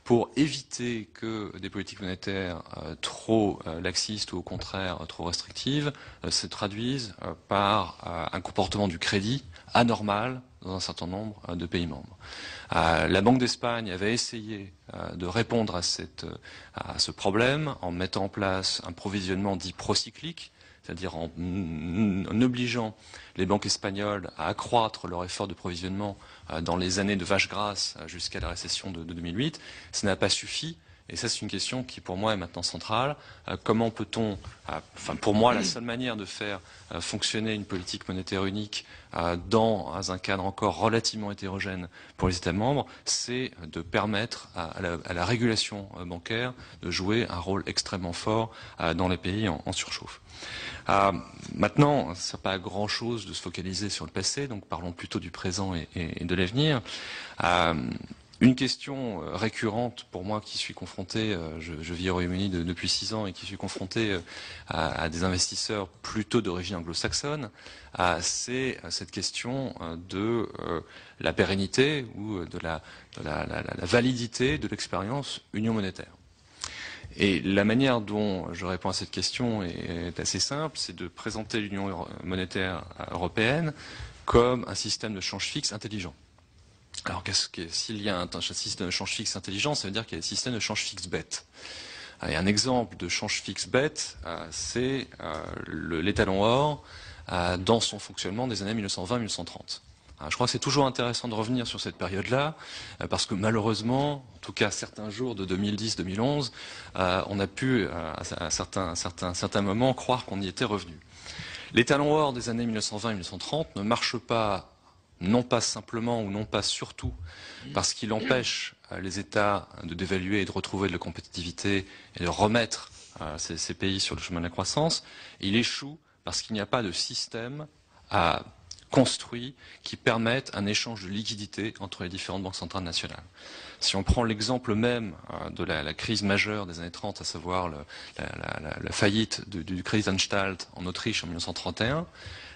pour éviter que des politiques monétaires trop laxistes ou au contraire trop restrictives se traduisent par un comportement du crédit anormal dans un certain nombre de pays membres. La Banque d'Espagne avait essayé de répondre à ce problème en mettant en place un provisionnement dit procyclique, c'est-à-dire en obligeant les banques espagnoles à accroître leur effort de provisionnement dans les années de vache grasse jusqu'à la récession de 2008, ça n'a pas suffi. Et ça, c'est une question qui, pour moi, est maintenant centrale. Comment peut-on, pour moi, la seule manière de faire fonctionner une politique monétaire unique dans un cadre encore relativement hétérogène pour les États membres, c'est de permettre à la régulation bancaire de jouer un rôle extrêmement fort dans les pays en surchauffe. Maintenant, ça n'a pas grand-chose de se focaliser sur le passé, donc parlons plutôt du présent et de l'avenir. Une question récurrente pour moi qui suis confronté, je vis au Royaume-Uni depuis 6 ans et qui suis confronté à des investisseurs plutôt d'origine anglo-saxonne, c'est cette question de la pérennité ou de la validité de l'expérience union monétaire. Et la manière dont je réponds à cette question est assez simple, c'est de présenter l'union monétaire européenne comme un système de change fixe intelligent. Alors, s'il y a un système de change fixe intelligent, ça veut dire qu'il y a des systèmes de change fixe bête. Et un exemple de change fixe bête, c'est l'étalon or dans son fonctionnement des années 1920-1930. Je crois que c'est toujours intéressant de revenir sur cette période-là, parce que malheureusement, en tout cas certains jours de 2010-2011, on a pu à certains moments croire qu'on y était revenu. L'étalon or des années 1920-1930 ne marche pas, non pas simplement ou non pas surtout parce qu'il empêche les États de dévaluer et de retrouver de la compétitivité et de remettre ces pays sur le chemin de la croissance. Il échoue parce qu'il n'y a pas de système construit qui permette un échange de liquidités entre les différentes banques centrales nationales. Si on prend l'exemple même de la crise majeure des années 30, à savoir la faillite du Krisenstalt en Autriche en 1931,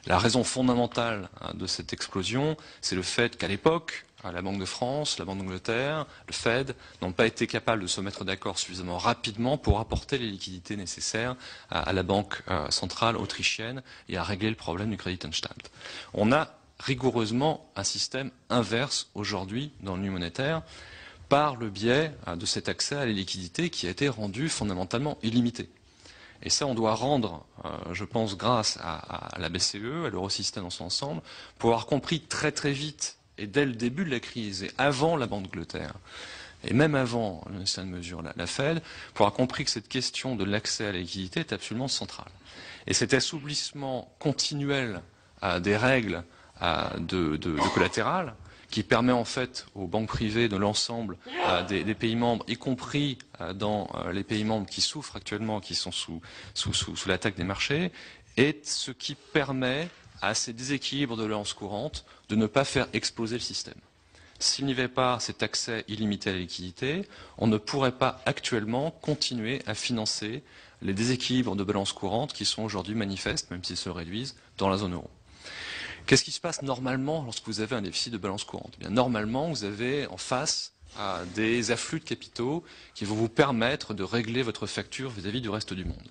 la raison fondamentale de cette explosion, c'est le fait qu'à l'époque, la Banque de France, la Banque d'Angleterre, le Fed n'ont pas été capables de se mettre d'accord suffisamment rapidement pour apporter les liquidités nécessaires à la Banque centrale autrichienne et à régler le problème du Krisenstalt. On a rigoureusement un système inverse aujourd'hui dans l'Union monétaire par le biais de cet accès à la liquidité qui a été rendu fondamentalement illimité. Et ça, on doit rendre, je pense, grâce à la BCE, à l'eurosystème dans son ensemble, pour avoir compris très très vite, et dès le début de la crise, et avant la Banque d'Angleterre, et même avant, dans une certaine mesure, la Fed, pour avoir compris que cette question de l'accès à la liquidité est absolument centrale. Et cet assouplissement continuel des règles de collatéral, qui permet en fait aux banques privées de l'ensemble des pays membres, y compris dans les pays membres qui souffrent actuellement, qui sont sous l'attaque des marchés, est ce qui permet à ces déséquilibres de balance courante de ne pas faire exploser le système. S'il n'y avait pas cet accès illimité à la liquidité, on ne pourrait pas actuellement continuer à financer les déséquilibres de balance courante qui sont aujourd'hui manifestes, même s'ils se réduisent, dans la zone euro. Qu'est-ce qui se passe normalement lorsque vous avez un déficit de balance courante ? Eh bien, normalement, vous avez en face des afflux de capitaux qui vont vous permettre de régler votre facture vis-à-vis du reste du monde.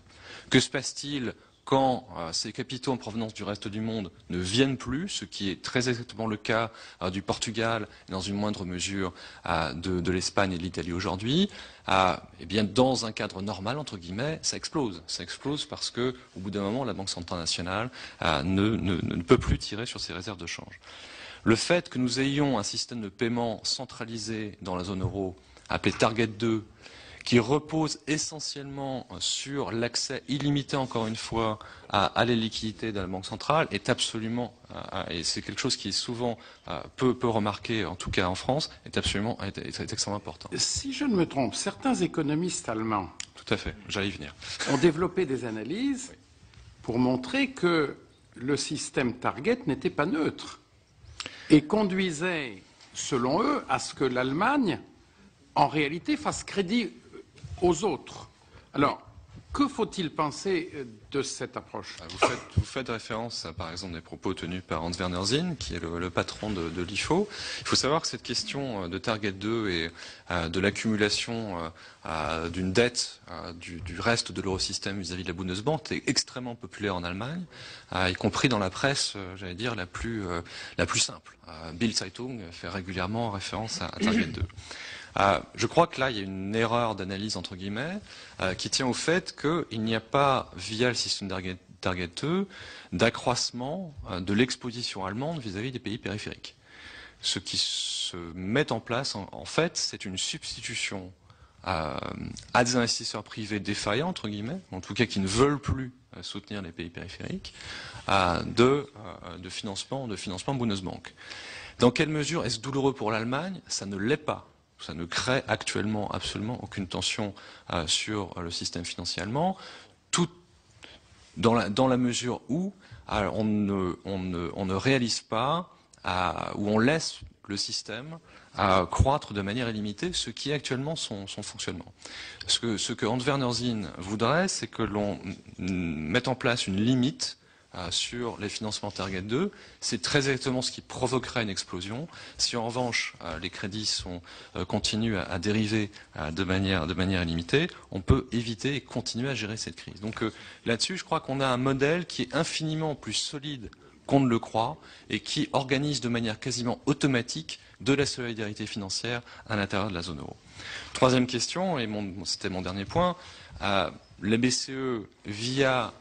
Que se passe-t-il quand ces capitaux en provenance du reste du monde ne viennent plus, ce qui est très exactement le cas du Portugal et dans une moindre mesure de l'Espagne et de l'Italie aujourd'hui, eh bien dans un cadre normal, entre guillemets, ça explose. Ça explose parce que, au bout d'un moment, la Banque centrale nationale ne peut plus tirer sur ses réserves de change. Le fait que nous ayons un système de paiement centralisé dans la zone euro, appelé Target 2, qui repose essentiellement sur l'accès illimité, encore une fois, à la liquidité de la Banque centrale, est absolument, et c'est quelque chose qui est souvent peu remarqué, en tout cas en France, est extrêmement important. Si je ne me trompe, certains économistes allemands, tout à fait, j'allais y venir, ont développé des analyses pour montrer que le système Target n'était pas neutre et conduisait, selon eux, à ce que l'Allemagne, en réalité, fasse crédit aux autres. Alors, que faut-il penser de cette approche ? Vous faites référence à, par exemple, des propos tenus par Hans Werner Sinn, qui est le patron de l'IFO. Il faut savoir que cette question de Target 2 et de l'accumulation d'une dette du reste de l'eurosystème vis-à-vis de la Bundesbank est extrêmement populaire en Allemagne, y compris dans la presse, j'allais dire, la plus simple. Bild Zeitung fait régulièrement référence à Target 2. Je crois que là, il y a une erreur d'analyse, entre guillemets, qui tient au fait qu'il n'y a pas, via le système Target 2 d'accroissement de l'exposition allemande vis-à-vis des pays périphériques. Ce qui se met en place, en fait, c'est une substitution à des investisseurs privés défaillants, entre guillemets, en tout cas qui ne veulent plus soutenir les pays périphériques, de financement Bundesbank. Dans quelle mesure est-ce douloureux pour l'Allemagne? Ça ne l'est pas. Ça ne crée actuellement absolument aucune tension sur le système financier allemand, tout dans la mesure où on ne réalise pas, où on laisse le système croître de manière illimitée, ce qui est actuellement son fonctionnement. Ce que Hans Werner Sinn voudrait, c'est que l'on mette en place une limite sur les financements Target 2, c'est très exactement ce qui provoquerait une explosion. Si en revanche les crédits continuent à dériver de manière illimitée, on peut éviter et continuer à gérer cette crise. Donc là-dessus, je crois qu'on a un modèle qui est infiniment plus solide qu'on ne le croit et qui organise de manière quasiment automatique de la solidarité financière à l'intérieur de la zone euro. Troisième question, et c'était mon dernier point, la BCE, via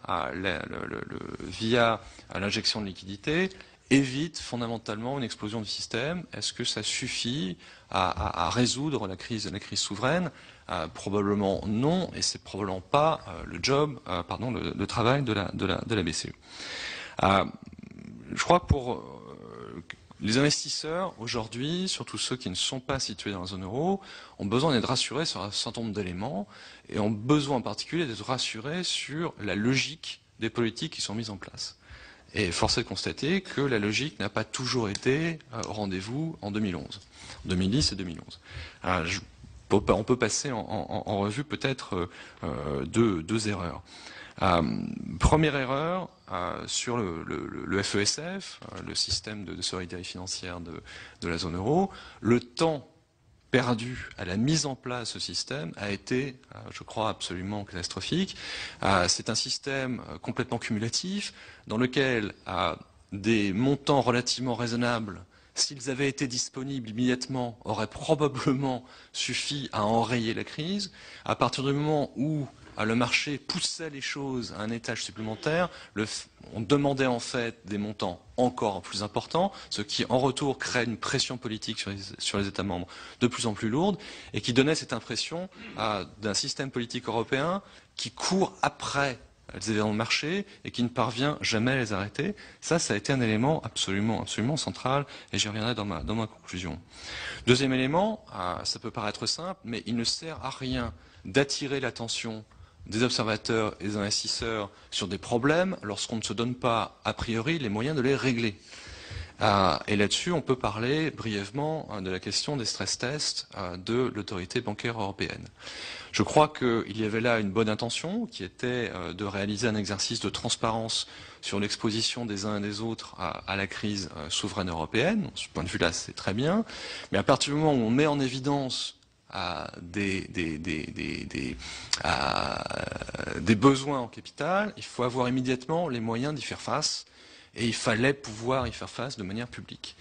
l'injection de liquidités, évite fondamentalement une explosion du système. Est-ce que ça suffit à résoudre la crise souveraine? Probablement non, et c'est probablement pas le travail de la BCE. Je crois que pour les investisseurs, aujourd'hui, surtout ceux qui ne sont pas situés dans la zone euro, ont besoin d'être rassurés sur un certain nombre d'éléments et ont besoin en particulier d'être rassurés sur la logique des politiques qui sont mises en place. Et force est de constater que la logique n'a pas toujours été au rendez-vous en 2011, 2010 et 2011. On peut passer en revue peut-être deux erreurs. Première erreur, sur le FESF, le système de solidarité financière de la zone euro, le temps perdu à la mise en place de ce système a été, je crois, absolument catastrophique. C'est un système complètement cumulatif dans lequel des montants relativement raisonnables, s'ils avaient été disponibles immédiatement, auraient probablement suffi à enrayer la crise. À partir du moment où le marché poussait les choses à un étage supplémentaire, on demandait en fait des montants encore plus importants, ce qui en retour crée une pression politique sur les États membres de plus en plus lourde et qui donnait cette impression d'un système politique européen qui court après les événements de marché et qui ne parvient jamais à les arrêter. Ça a été un élément absolument central et j'y reviendrai dans ma conclusion. Deuxième élément, ça peut paraître simple, mais il ne sert à rien d'attirer l'attention des observateurs et des investisseurs sur des problèmes lorsqu'on ne se donne pas, a priori, les moyens de les régler. Et là-dessus, on peut parler brièvement de la question des stress tests de l'autorité bancaire européenne. Je crois qu'il y avait là une bonne intention, qui était de réaliser un exercice de transparence sur l'exposition des uns et des autres à la crise souveraine européenne. De ce point de vue-là, c'est très bien. Mais à partir du moment où on met en évidence des besoins en capital, il faut avoir immédiatement les moyens d'y faire face et il fallait pouvoir y faire face de manière publique.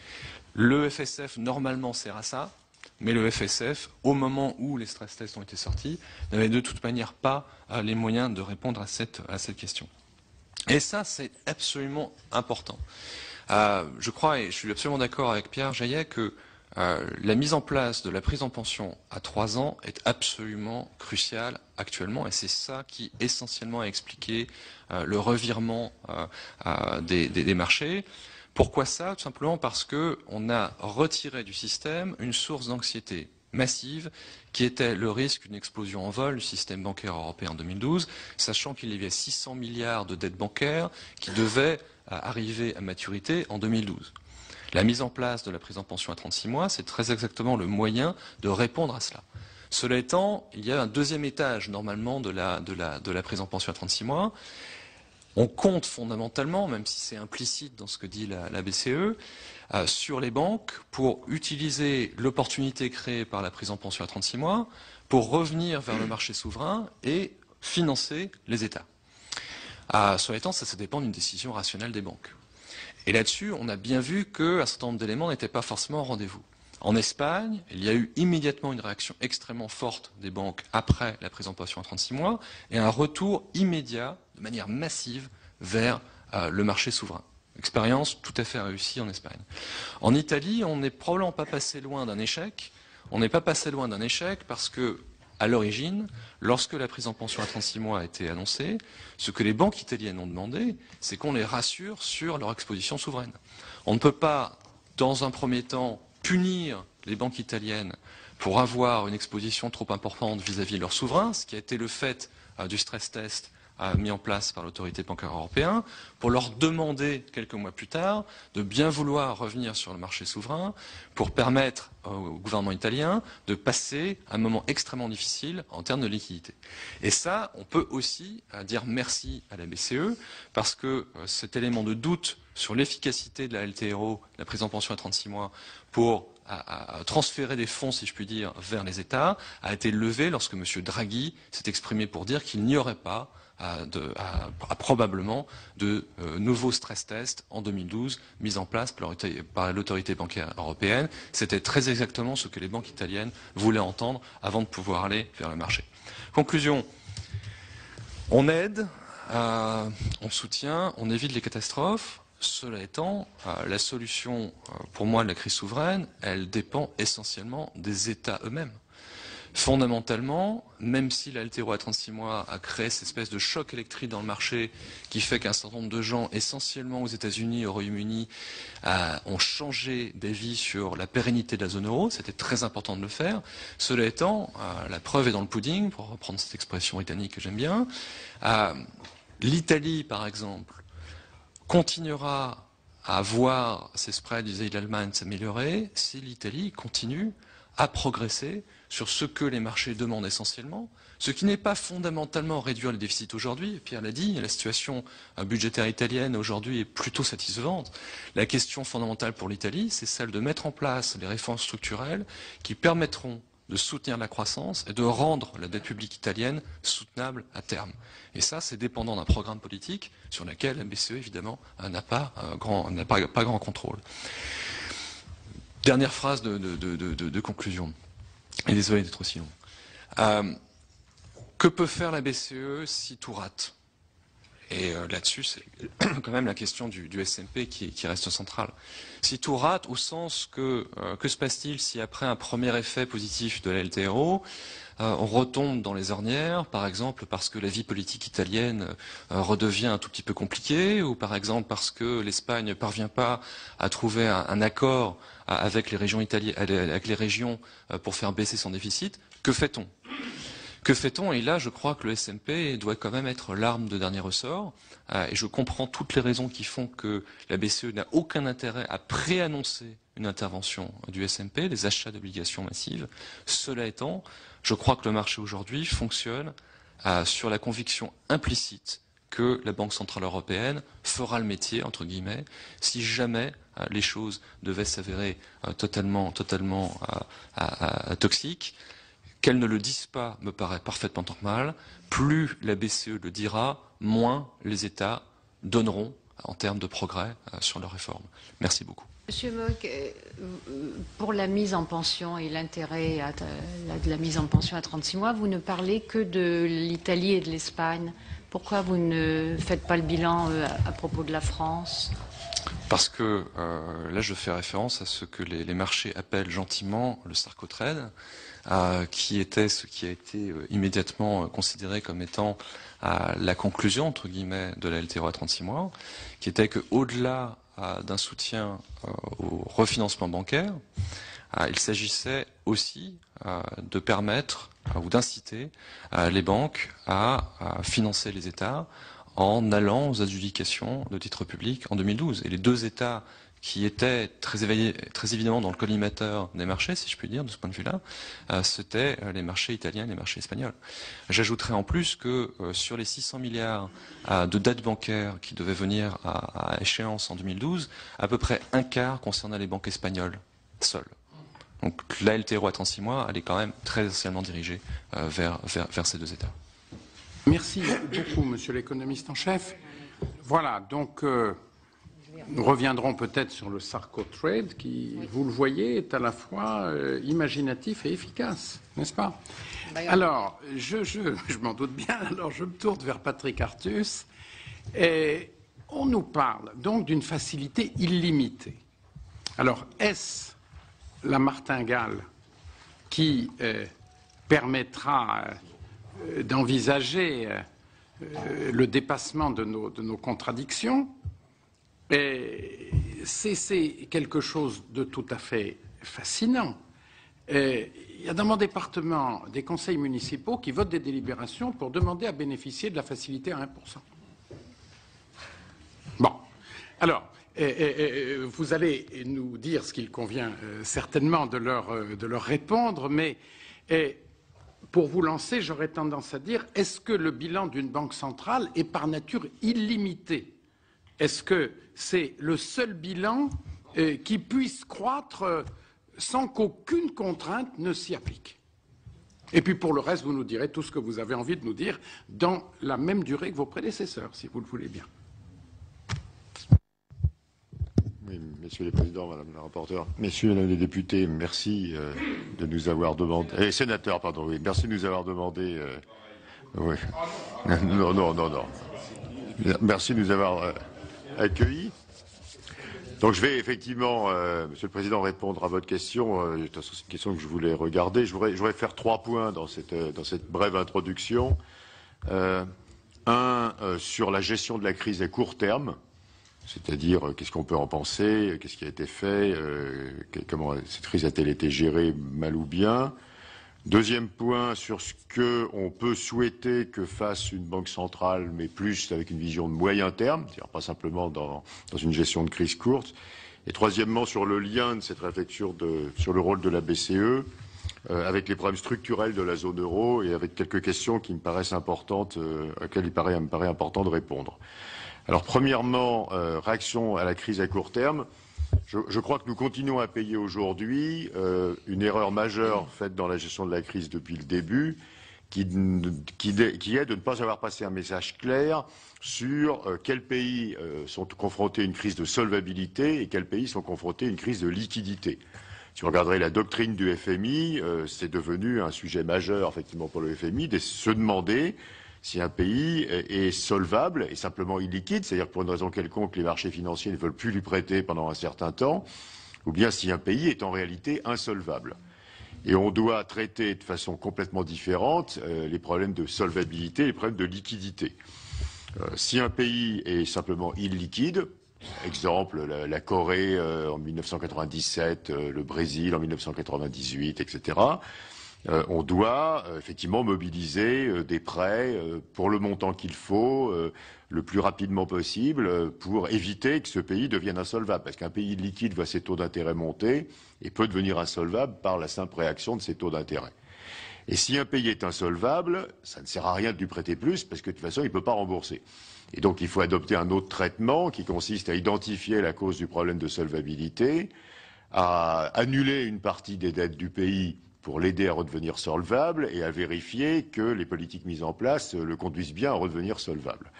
Le FSF normalement sert à ça, mais le FSF, au moment où les stress tests ont été sortis, n'avait de toute manière pas les moyens de répondre à cette question. Et ça, c'est absolument important. Je crois, et je suis absolument d'accord avec Pierre Jaillet, que la mise en place de la prise en pension à 3 ans est absolument cruciale actuellement et c'est ça qui essentiellement a expliqué le revirement des marchés. Pourquoi ça? Tout simplement parce qu'on a retiré du système une source d'anxiété massive qui était le risque d'une explosion en vol du système bancaire européen en 2012, sachant qu'il y avait 600 milliards de dettes bancaires qui devaient arriver à maturité en 2012. La mise en place de la prise en pension à 36 mois, c'est très exactement le moyen de répondre à cela. Cela étant, il y a un deuxième étage normalement de la prise en pension à 36 mois. On compte fondamentalement, même si c'est implicite dans ce que dit la BCE, sur les banques pour utiliser l'opportunité créée par la prise en pension à 36 mois pour revenir vers le marché souverain et financer les États. Cela étant, ça dépend d'une décision rationnelle des banques. Et là-dessus, on a bien vu qu'un certain nombre d'éléments n'étaient pas forcément au rendez-vous. En Espagne, il y a eu immédiatement une réaction extrêmement forte des banques après la prise en pension à 36 mois et un retour immédiat, de manière massive, vers le marché souverain. Expérience tout à fait réussie en Espagne. En Italie, on n'est probablement pas passé loin d'un échec. On n'est pas passé loin d'un échec parce que, à l'origine, lorsque la prise en pension à 36 mois a été annoncée, ce que les banques italiennes ont demandé, c'est qu'on les rassure sur leur exposition souveraine. On ne peut pas, dans un premier temps, punir les banques italiennes pour avoir une exposition trop importante vis-à-vis de leurs souverains, ce qui a été le fait du stress test mis en place par l'autorité bancaire européenne, pour leur demander, quelques mois plus tard, de bien vouloir revenir sur le marché souverain pour permettre au gouvernement italien de passer un moment extrêmement difficile en termes de liquidité. Et ça, on peut aussi dire merci à la BCE, parce que cet élément de doute sur l'efficacité de la LTRO, la prise en pension à 36 mois, pour à transférer des fonds, si je puis dire, vers les États, a été levé lorsque M. Draghi s'est exprimé pour dire qu'il n'y aurait pas probablement de nouveaux stress tests en 2012 mis en place par l'autorité bancaire européenne. C'était très exactement ce que les banques italiennes voulaient entendre avant de pouvoir aller vers le marché. Conclusion, on aide, on soutient, on évite les catastrophes. Cela étant, la solution pour moi de la crise souveraine, elle dépend essentiellement des États eux-mêmes. Fondamentalement, même si la LTRO à 36 mois a créé cette espèce de choc électrique dans le marché qui fait qu'un certain nombre de gens, essentiellement aux États-Unis, au Royaume-Uni, ont changé d'avis sur la pérennité de la zone euro, c'était très important de le faire. Cela étant, la preuve est dans le pudding, pour reprendre cette expression britannique que j'aime bien. L'Italie, par exemple, continuera à voir ses spreads vis-à-vis de l'Allemagne s'améliorer si l'Italie continue à progresser sur ce que les marchés demandent essentiellement, ce qui n'est pas fondamentalement réduire le déficit aujourd'hui. Pierre l'a dit, la situation budgétaire italienne aujourd'hui est plutôt satisfaisante. La question fondamentale pour l'Italie, c'est celle de mettre en place les réformes structurelles qui permettront de soutenir la croissance et de rendre la dette publique italienne soutenable à terme. Et ça, c'est dépendant d'un programme politique sur lequel la BCE, évidemment, n'a pas grand contrôle. Dernière phrase de conclusion. Et désolé d'être aussi long. Que peut faire la BCE si tout rate? Et là-dessus, c'est quand même la question du SMP qui reste centrale. Si tout rate, au sens que se passe-t-il si après un premier effet positif de la LTRO, on retombe dans les ornières, par exemple parce que la vie politique italienne redevient un tout petit peu compliquée, ou par exemple parce que l'Espagne ne parvient pas à trouver un accord avec les régions pour faire baisser son déficit, que fait-on? Que fait-on? Et là, je crois que le SMP doit quand même être l'arme de dernier ressort. Et je comprends toutes les raisons qui font que la BCE n'a aucun intérêt à préannoncer une intervention du SMP, des achats d'obligations massives. Cela étant, je crois que le marché aujourd'hui fonctionne sur la conviction implicite que la Banque Centrale Européenne fera le métier, entre guillemets, si jamais les choses devaient s'avérer totalement toxiques. Qu'elle ne le dise pas me paraît parfaitement normal. Plus la BCE le dira, moins les États donneront en termes de progrès sur leurs réformes. Merci beaucoup. Monsieur Mock, pour la mise en pension et l'intérêt de la mise en pension à 36 mois, vous ne parlez que de l'Italie et de l'Espagne. Pourquoi vous ne faites pas le bilan à propos de la France? Parce que là, je fais référence à ce que les marchés appellent gentiment le sarcotrade, qui était ce qui a été immédiatement considéré comme étant la conclusion, entre guillemets, de la LTRO à 36 mois, qui était qu'au-delà d'un soutien au refinancement bancaire, il s'agissait aussi de permettre ou d'inciter les banques à financer les États en allant aux adjudications de titres publics en 2012. Et les deux États qui étaient très évidemment dans le collimateur des marchés, si je puis dire, de ce point de vue-là, c'était les marchés italiens et les marchés espagnols. J'ajouterais en plus que sur les 600 milliards de dettes bancaires qui devaient venir à échéance en 2012, à peu près un quart concernait les banques espagnoles seules. Donc la LTRO à 36 mois, elle est quand même très essentiellement dirigée vers ces deux États. Merci beaucoup, monsieur l'économiste en chef. Voilà, donc nous reviendrons peut-être sur le Sarco-Trade qui, vous le voyez, est à la fois imaginatif et efficace, n'est-ce pas? Alors, je m'en doute bien, alors je me tourne vers Patrick Artus Et on nous parle donc d'une facilité illimitée. Alors, est-ce la martingale qui permettra d'envisager le dépassement de nos contradictions? Et c'est quelque chose de tout à fait fascinant. Il y a dans mon département des conseils municipaux qui votent des délibérations pour demander à bénéficier de la facilité à 1%. Bon, alors, vous allez nous dire ce qu'il convient certainement de leur répondre, mais pour vous lancer, j'aurais tendance à dire, est-ce que le bilan d'une banque centrale est par nature illimité? Est-ce que c'est le seul bilan qui puisse croître sans qu'aucune contrainte ne s'y applique? Et puis pour le reste, vous nous direz tout ce que vous avez envie de nous dire dans la même durée que vos prédécesseurs, si vous le voulez bien. Oui, messieurs les présidents, madame la rapporteure, messieurs et mesdames les députés, merci de nous avoir demandé... sénateurs, pardon, oui, merci de nous avoir demandé... oui. Non. Merci de nous avoir accueillis. Donc je vais effectivement, Monsieur le Président, répondre à votre question. C'est une question que je voulais regarder. Je voudrais faire 3 points dans cette brève introduction. Sur la gestion de la crise à court terme, c'est-à-dire qu'est-ce qu'on peut en penser, qu'est-ce qui a été fait, comment cette crise a-t-elle été gérée, mal ou bien. Deuxième point, sur ce qu'on peut souhaiter que fasse une banque centrale, mais plus avec une vision de moyen terme, c'est-à-dire pas simplement dans une gestion de crise courte. Et troisièmement, sur le lien de cette réflexion sur le rôle de la BCE avec les problèmes structurels de la zone euro et avec quelques questions qui me paraissent importantes, auxquelles il me paraît important de répondre. Alors premièrement, réaction à la crise à court terme. Je crois que nous continuons à payer aujourd'hui une erreur majeure faite dans la gestion de la crise depuis le début, qui est de ne pas avoir passé un message clair sur quels pays sont confrontés à une crise de solvabilité et quels pays sont confrontés à une crise de liquidité. Si vous regarderez la doctrine du FMI, c'est devenu un sujet majeur effectivement pour le FMI de se demander si un pays est solvable et simplement illiquide, c'est-à-dire que pour une raison quelconque, les marchés financiers ne veulent plus lui prêter pendant un certain temps, ou bien si un pays est en réalité insolvable. Et on doit traiter de façon complètement différente les problèmes de solvabilité et les problèmes de liquidité. Si un pays est simplement illiquide, exemple la Corée en 1997, le Brésil en 1998, etc., on doit effectivement mobiliser des prêts pour le montant qu'il faut, le plus rapidement possible, pour éviter que ce pays devienne insolvable. Parce qu'un pays liquide voit ses taux d'intérêt monter et peut devenir insolvable par la simple réaction de ses taux d'intérêt. Et si un pays est insolvable, ça ne sert à rien de lui prêter plus, parce que de toute façon, il ne peut pas rembourser. Et donc, il faut adopter un autre traitement qui consiste à identifier la cause du problème de solvabilité, à annuler une partie des dettes du pays pour l'aider à redevenir solvable et à vérifier que les politiques mises en place le conduisent bien à redevenir solvable.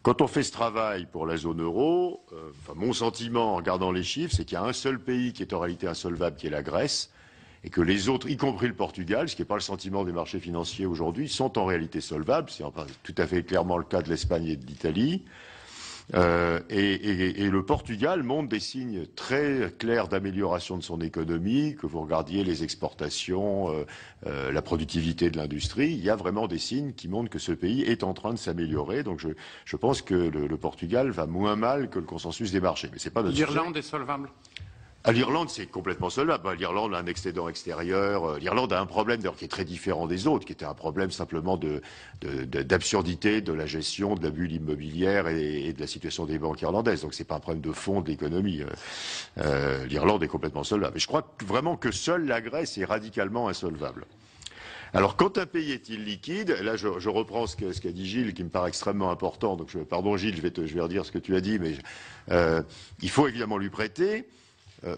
Quand on fait ce travail pour la zone euro, mon sentiment en regardant les chiffres, c'est qu'il y a un seul pays qui est en réalité insolvable, qui est la Grèce, et que les autres, y compris le Portugal, ce qui n'est pas le sentiment des marchés financiers aujourd'hui, sont en réalité solvables. C'est tout à fait clairement le cas de l'Espagne et de l'Italie. Et le Portugal montre des signes très clairs d'amélioration de son économie, que vous regardiez les exportations, la productivité de l'industrie, il y a vraiment des signes qui montrent que ce pays est en train de s'améliorer. Donc je pense que le Portugal va moins mal que le consensus des marchés. Mais c'est pas notre sujet. L'Irlande est solvable? À l'Irlande, c'est complètement solvable. L'Irlande a un excédent extérieur. L'Irlande a un problème d'ailleurs qui est très différent des autres, qui était un problème simplement d'absurdité de la gestion de la bulle immobilière et de la situation des banques irlandaises. Donc c'est pas un problème de fond de l'économie. L'Irlande est complètement solvable. Et je crois vraiment que seule la Grèce est radicalement insolvable. Alors, quand un pays est illiquide, là je reprends ce qu'a dit Gilles, qui me paraît extrêmement important. Donc, pardon Gilles, je vais redire ce que tu as dit, mais il faut évidemment lui prêter.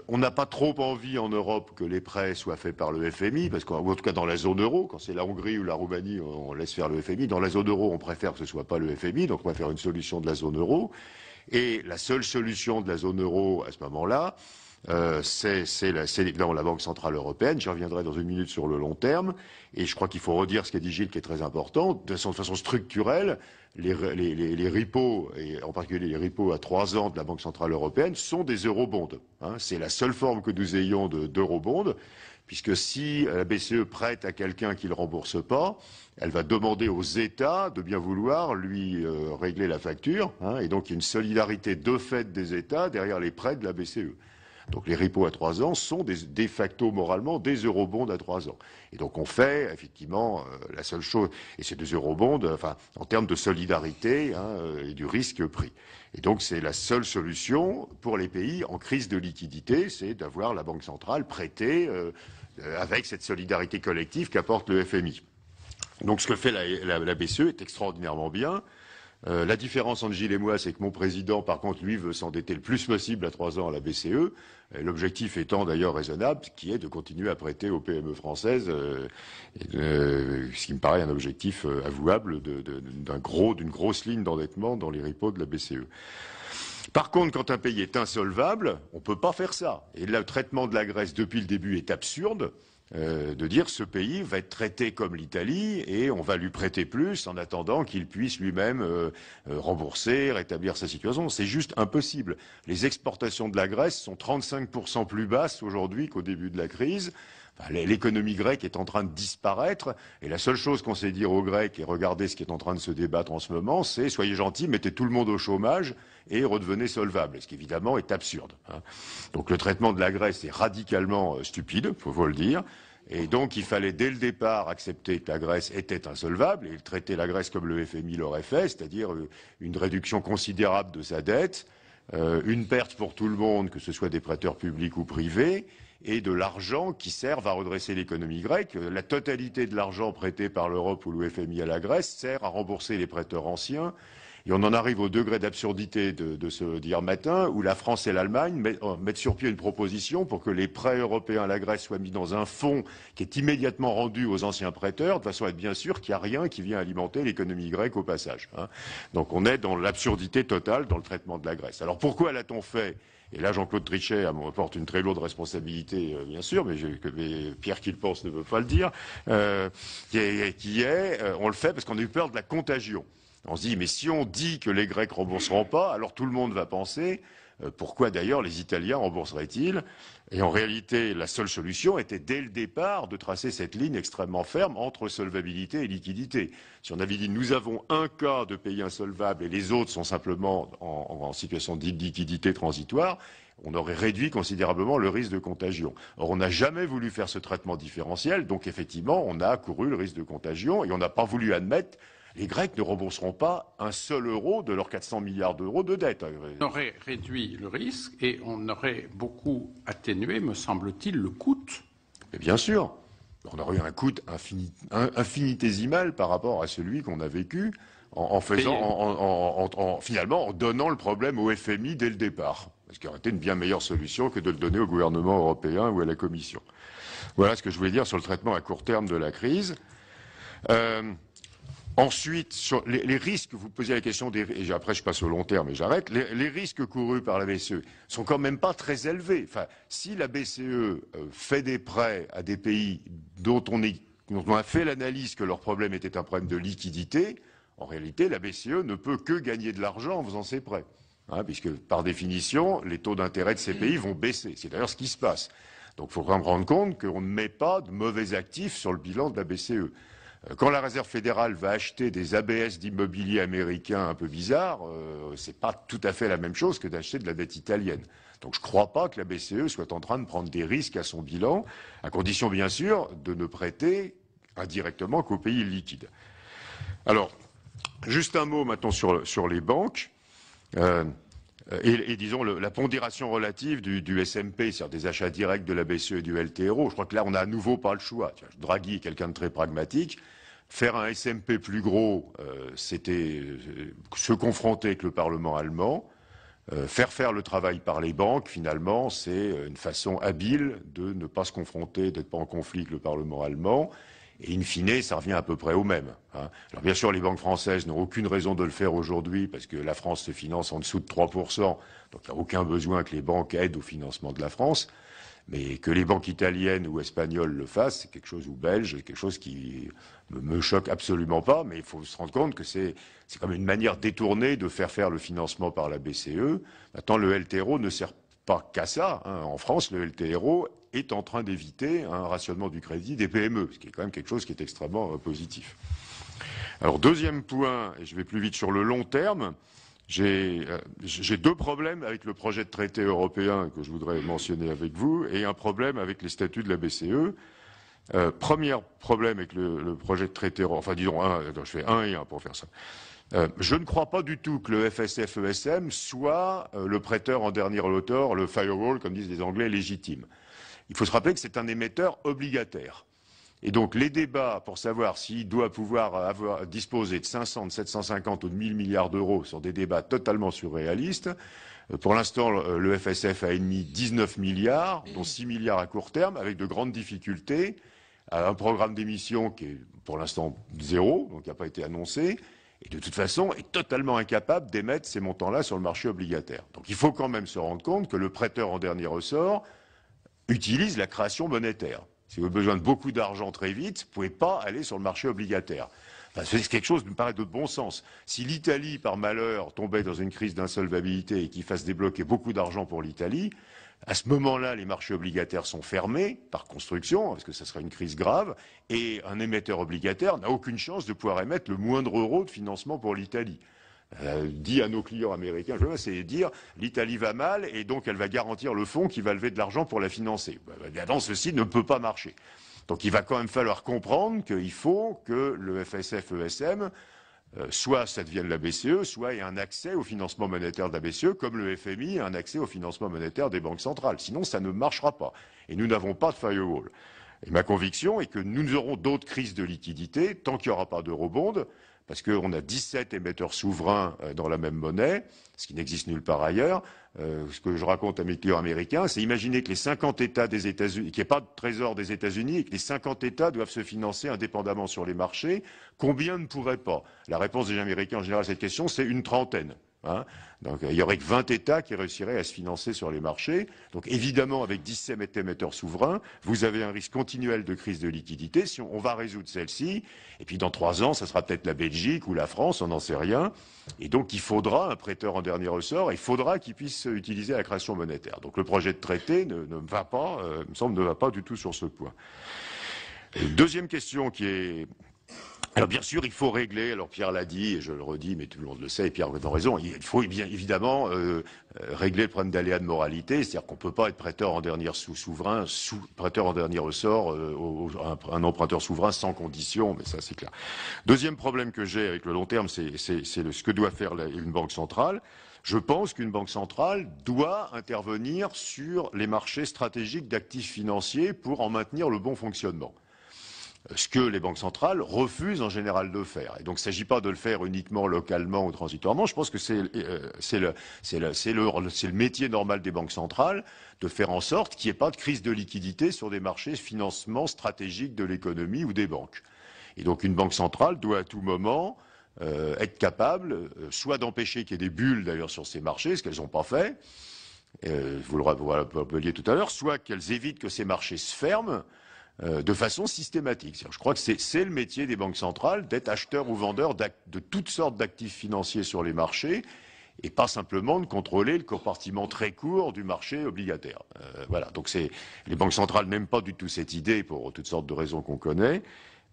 On n'a pas trop envie en Europe que les prêts soient faits par le FMI, ou en tout cas dans la zone euro, quand c'est la Hongrie ou la Roumanie, on laisse faire le FMI. Dans la zone euro, on préfère que ce soit pas le FMI, donc on va faire une solution de la zone euro. Et la seule solution de la zone euro à ce moment-là, c'est évidemment la Banque Centrale Européenne. J'y reviendrai dans une minute sur le long terme. Et je crois qu'il faut redire ce qu'a dit Gilles, qui est très important. De façon structurelle, les repos, et en particulier les repos à 3 ans de la Banque Centrale Européenne, sont des eurobonds. C'est la seule forme que nous ayons d'eurobonds, puisque si la BCE prête à quelqu'un qui ne le rembourse pas, elle va demander aux États de bien vouloir lui régler la facture. Et donc il y a une solidarité de fait des États derrière les prêts de la BCE. Donc les repos à 3 ans sont de facto moralement des eurobonds à 3 ans. Et donc on fait effectivement la seule chose, et c'est des eurobonds, en termes de solidarité et du risque pris. Et donc c'est la seule solution pour les pays en crise de liquidité, c'est d'avoir la Banque centrale prêter avec cette solidarité collective qu'apporte le FMI. Donc ce que fait la BCE est extraordinairement bien. La différence entre Gilles et moi, c'est que mon président, par contre, lui, veut s'endetter le plus possible à 3 ans à la BCE. L'objectif étant d'ailleurs raisonnable, qui est de continuer à prêter aux PME françaises, ce qui me paraît un objectif avouable d'une grosse ligne d'endettement dans les repos de la BCE. Par contre, quand un pays est insolvable, on ne peut pas faire ça. Et là, le traitement de la Grèce depuis le début est absurde. De dire ce pays va être traité comme l'Italie et on va lui prêter plus en attendant qu'il puisse lui-même rembourser, rétablir sa situation. C'est juste impossible. Les exportations de la Grèce sont 35% plus basses aujourd'hui qu'au début de la crise. L'économie grecque est en train de disparaître et la seule chose qu'on sait dire aux Grecs, et regardez ce qui est en train de se débattre en ce moment, c'est soyez gentils, mettez tout le monde au chômage et redevenez solvable, ce qui évidemment est absurde. Donc le traitement de la Grèce est radicalement stupide, faut le dire. Et donc il fallait dès le départ accepter que la Grèce était insolvable et traiter la Grèce comme le FMI l'aurait fait, c'est-à-dire une réduction considérable de sa dette, une perte pour tout le monde, que ce soit des prêteurs publics ou privés, et de l'argent qui servent à redresser l'économie grecque. La totalité de l'argent prêté par l'Europe ou le FMI à la Grèce sert à rembourser les prêteurs anciens. Et on en arrive au degré d'absurdité de ce d'hier matin, où la France et l'Allemagne mettent sur pied une proposition pour que les prêts européens à la Grèce soient mis dans un fonds qui est immédiatement rendu aux anciens prêteurs, de façon à être bien sûr qu'il n'y a rien qui vient alimenter l'économie grecque au passage. Donc on est dans l'absurdité totale dans le traitement de la Grèce. Alors pourquoi l'a-t-on fait ? Et là, Jean-Claude Trichet porte une très lourde responsabilité, bien sûr, mais Pierre qui le pense ne veut pas le dire, on le fait parce qu'on a eu peur de la contagion. On se dit, mais si on dit que les Grecs rembourseront pas, alors tout le monde va penser, pourquoi d'ailleurs les Italiens rembourseraient-ils ? Et en réalité, la seule solution était dès le départ de tracer cette ligne extrêmement ferme entre solvabilité et liquidité. Si on avait dit, nous avons un cas de pays insolvable et les autres sont simplement en situation d'illiquidité transitoire, on aurait réduit considérablement le risque de contagion. Or, on n'a jamais voulu faire ce traitement différentiel, donc effectivement, on a couru le risque de contagion et on n'a pas voulu admettre les Grecs ne rembourseront pas un seul euro de leurs 400 milliards d'euros de dette. On aurait réduit le risque et on aurait beaucoup atténué, me semble-t-il, le coût. Mais bien sûr, on aurait eu un coût infinitésimal par rapport à celui qu'on a vécu finalement en donnant le problème au FMI dès le départ. Ce qui aurait été une bien meilleure solution que de le donner au gouvernement européen ou à la Commission. Voilà ce que je voulais dire sur le traitement à court terme de la crise. Ensuite, sur les risques, vous posiez la question et après je passe au long terme et j'arrête, les risques courus par la BCE sont quand même pas très élevés. Enfin, si la BCE fait des prêts à des pays dont on a fait l'analyse que leur problème était un problème de liquidité, en réalité, la BCE ne peut que gagner de l'argent en faisant ces prêts. Puisque, par définition, les taux d'intérêt de ces pays vont baisser. C'est d'ailleurs ce qui se passe. Donc il faut quand même rendre compte qu'on ne met pas de mauvais actifs sur le bilan de la BCE. Quand la Réserve fédérale va acheter des ABS d'immobilier américains un peu bizarres, c'est pas tout à fait la même chose que d'acheter de la dette italienne. Donc je ne crois pas que la BCE soit en train de prendre des risques à son bilan, à condition bien sûr de ne prêter indirectement qu'aux pays liquides. Alors, juste un mot maintenant sur les banques. Et disons la pondération relative du SMP, c'est-à-dire des achats directs de la BCE et du LTRO. Je crois que là, on n'a à nouveau pas le choix. Draghi est quelqu'un de très pragmatique. Faire un SMP plus gros, c'était se confronter avec le Parlement allemand. Faire le travail par les banques, finalement, c'est une façon habile de ne pas se confronter, d'être pas en conflit avec le Parlement allemand. Et in fine, ça revient à peu près au même. Hein. Alors bien sûr, les banques françaises n'ont aucune raison de le faire aujourd'hui parce que la France se finance en dessous de 3%, donc il n'y a aucun besoin que les banques aident au financement de la France. Mais que les banques italiennes ou espagnoles le fassent, c'est quelque chose, ou belges, c'est quelque chose qui me choque absolument pas, mais il faut se rendre compte que c'est comme une manière détournée de faire le financement par la BCE. Maintenant, le LTRO ne sert pas qu'à ça. Hein. En France, le LTRO est en train d'éviter un rationnement du crédit des PME, ce qui est quand même quelque chose qui est extrêmement positif. Alors, deuxième point, et je vais plus vite sur le long terme, j'ai deux problèmes avec le projet de traité européen que je voudrais mentionner avec vous et un problème avec les statuts de la BCE. Premier problème avec le projet de traité, enfin disons je fais un et un pour faire ça. Je ne crois pas du tout que le FSF-ESM soit le prêteur en dernier ressort, le firewall, comme disent les Anglais, légitime. Il faut se rappeler que c'est un émetteur obligataire. Et donc les débats pour savoir s'il doit pouvoir disposer de 500, de 750 ou de 1000 milliards d'euros sont des débats totalement surréalistes. Pour l'instant, le FSF a émis 19 milliards, dont 6 milliards à court terme, avec de grandes difficultés. Un programme d'émission qui est pour l'instant zéro, donc qui n'a pas été annoncé, et de toute façon est totalement incapable d'émettre ces montants-là sur le marché obligataire. Donc il faut quand même se rendre compte que le prêteur en dernier ressort utilise la création monétaire. Si vous avez besoin de beaucoup d'argent très vite, vous ne pouvez pas aller sur le marché obligataire. Enfin, c'est quelque chose qui me paraît de bon sens. Si l'Italie, par malheur, tombait dans une crise d'insolvabilité et qu'il fasse débloquer beaucoup d'argent pour l'Italie, à ce moment-là, les marchés obligataires sont fermés par construction, parce que ça serait une crise grave, et un émetteur obligataire n'a aucune chance de pouvoir émettre le moindre euro de financement pour l'Italie. Dit à nos clients américains, c'est dire l'Italie va mal et donc elle va garantir le fonds qui va lever de l'argent pour la financer. Évidemment, ceci ne peut pas marcher. Donc il va quand même falloir comprendre qu'il faut que le FSF-ESM, soit ça devienne la BCE, soit il y a un accès au financement monétaire de la BCE, comme le FMI a un accès au financement monétaire des banques centrales. Sinon, ça ne marchera pas. Et nous n'avons pas de firewall. Et ma conviction est que nous aurons d'autres crises de liquidité tant qu'il n'y aura pas d'eurobond, parce qu'on a 17 émetteurs souverains dans la même monnaie, ce qui n'existe nulle part ailleurs. Ce que je raconte à mes clients américains, c'est imaginer que les 50 États des États-Unis, qu'il n'y ait pas de trésor des États-Unis et que les 50 États doivent se financer indépendamment sur les marchés. Combien ne pourraient pas? La réponse des Américains en général à cette question, c'est une trentaine. Hein. Donc il y aurait que 20 États qui réussiraient à se financer sur les marchés. Donc évidemment, avec 17 émetteurs souverains, vous avez un risque continuel de crise de liquidité. Si on va résoudre celle-ci, et puis dans 3 ans, ça sera peut-être la Belgique ou la France, on n'en sait rien. Et donc il faudra un prêteur en dernier ressort, et il faudra qu'il puisse utiliser la création monétaire. Donc le projet de traité ne va pas, me semble, ne va pas du tout sur ce point. Deuxième question qui est... Alors bien sûr, il faut régler, alors Pierre l'a dit, et je le redis, mais tout le monde le sait, et Pierre a raison, il faut bien évidemment régler le problème d'aléa de moralité, c'est-à-dire qu'on ne peut pas être prêteur en dernier prêteur en dernier ressort, un emprunteur souverain sans condition, mais ça c'est clair. Deuxième problème que j'ai avec le long terme, c'est ce que doit faire une banque centrale. Je pense qu'une banque centrale doit intervenir sur les marchés stratégiques d'actifs financiers pour en maintenir le bon fonctionnement. Ce que les banques centrales refusent en général de faire. Et donc il ne s'agit pas de le faire uniquement localement ou transitoirement. Je pense que c'est le métier normal des banques centrales de faire en sorte qu'il n'y ait pas de crise de liquidité sur des marchés de financement stratégiques de l'économie ou des banques. Et donc une banque centrale doit à tout moment être capable soit d'empêcher qu'il y ait des bulles d'ailleurs sur ces marchés, ce qu'elles n'ont pas fait, vous le rappeliez tout à l'heure, soit qu'elles évitent que ces marchés se ferment de façon systématique. Je crois que c'est le métier des banques centrales d'être acheteurs ou vendeurs de toutes sortes d'actifs financiers sur les marchés et pas simplement de contrôler le compartiment très court du marché obligataire. Voilà. Donc les banques centrales n'aiment pas du tout cette idée pour toutes sortes de raisons qu'on connaît.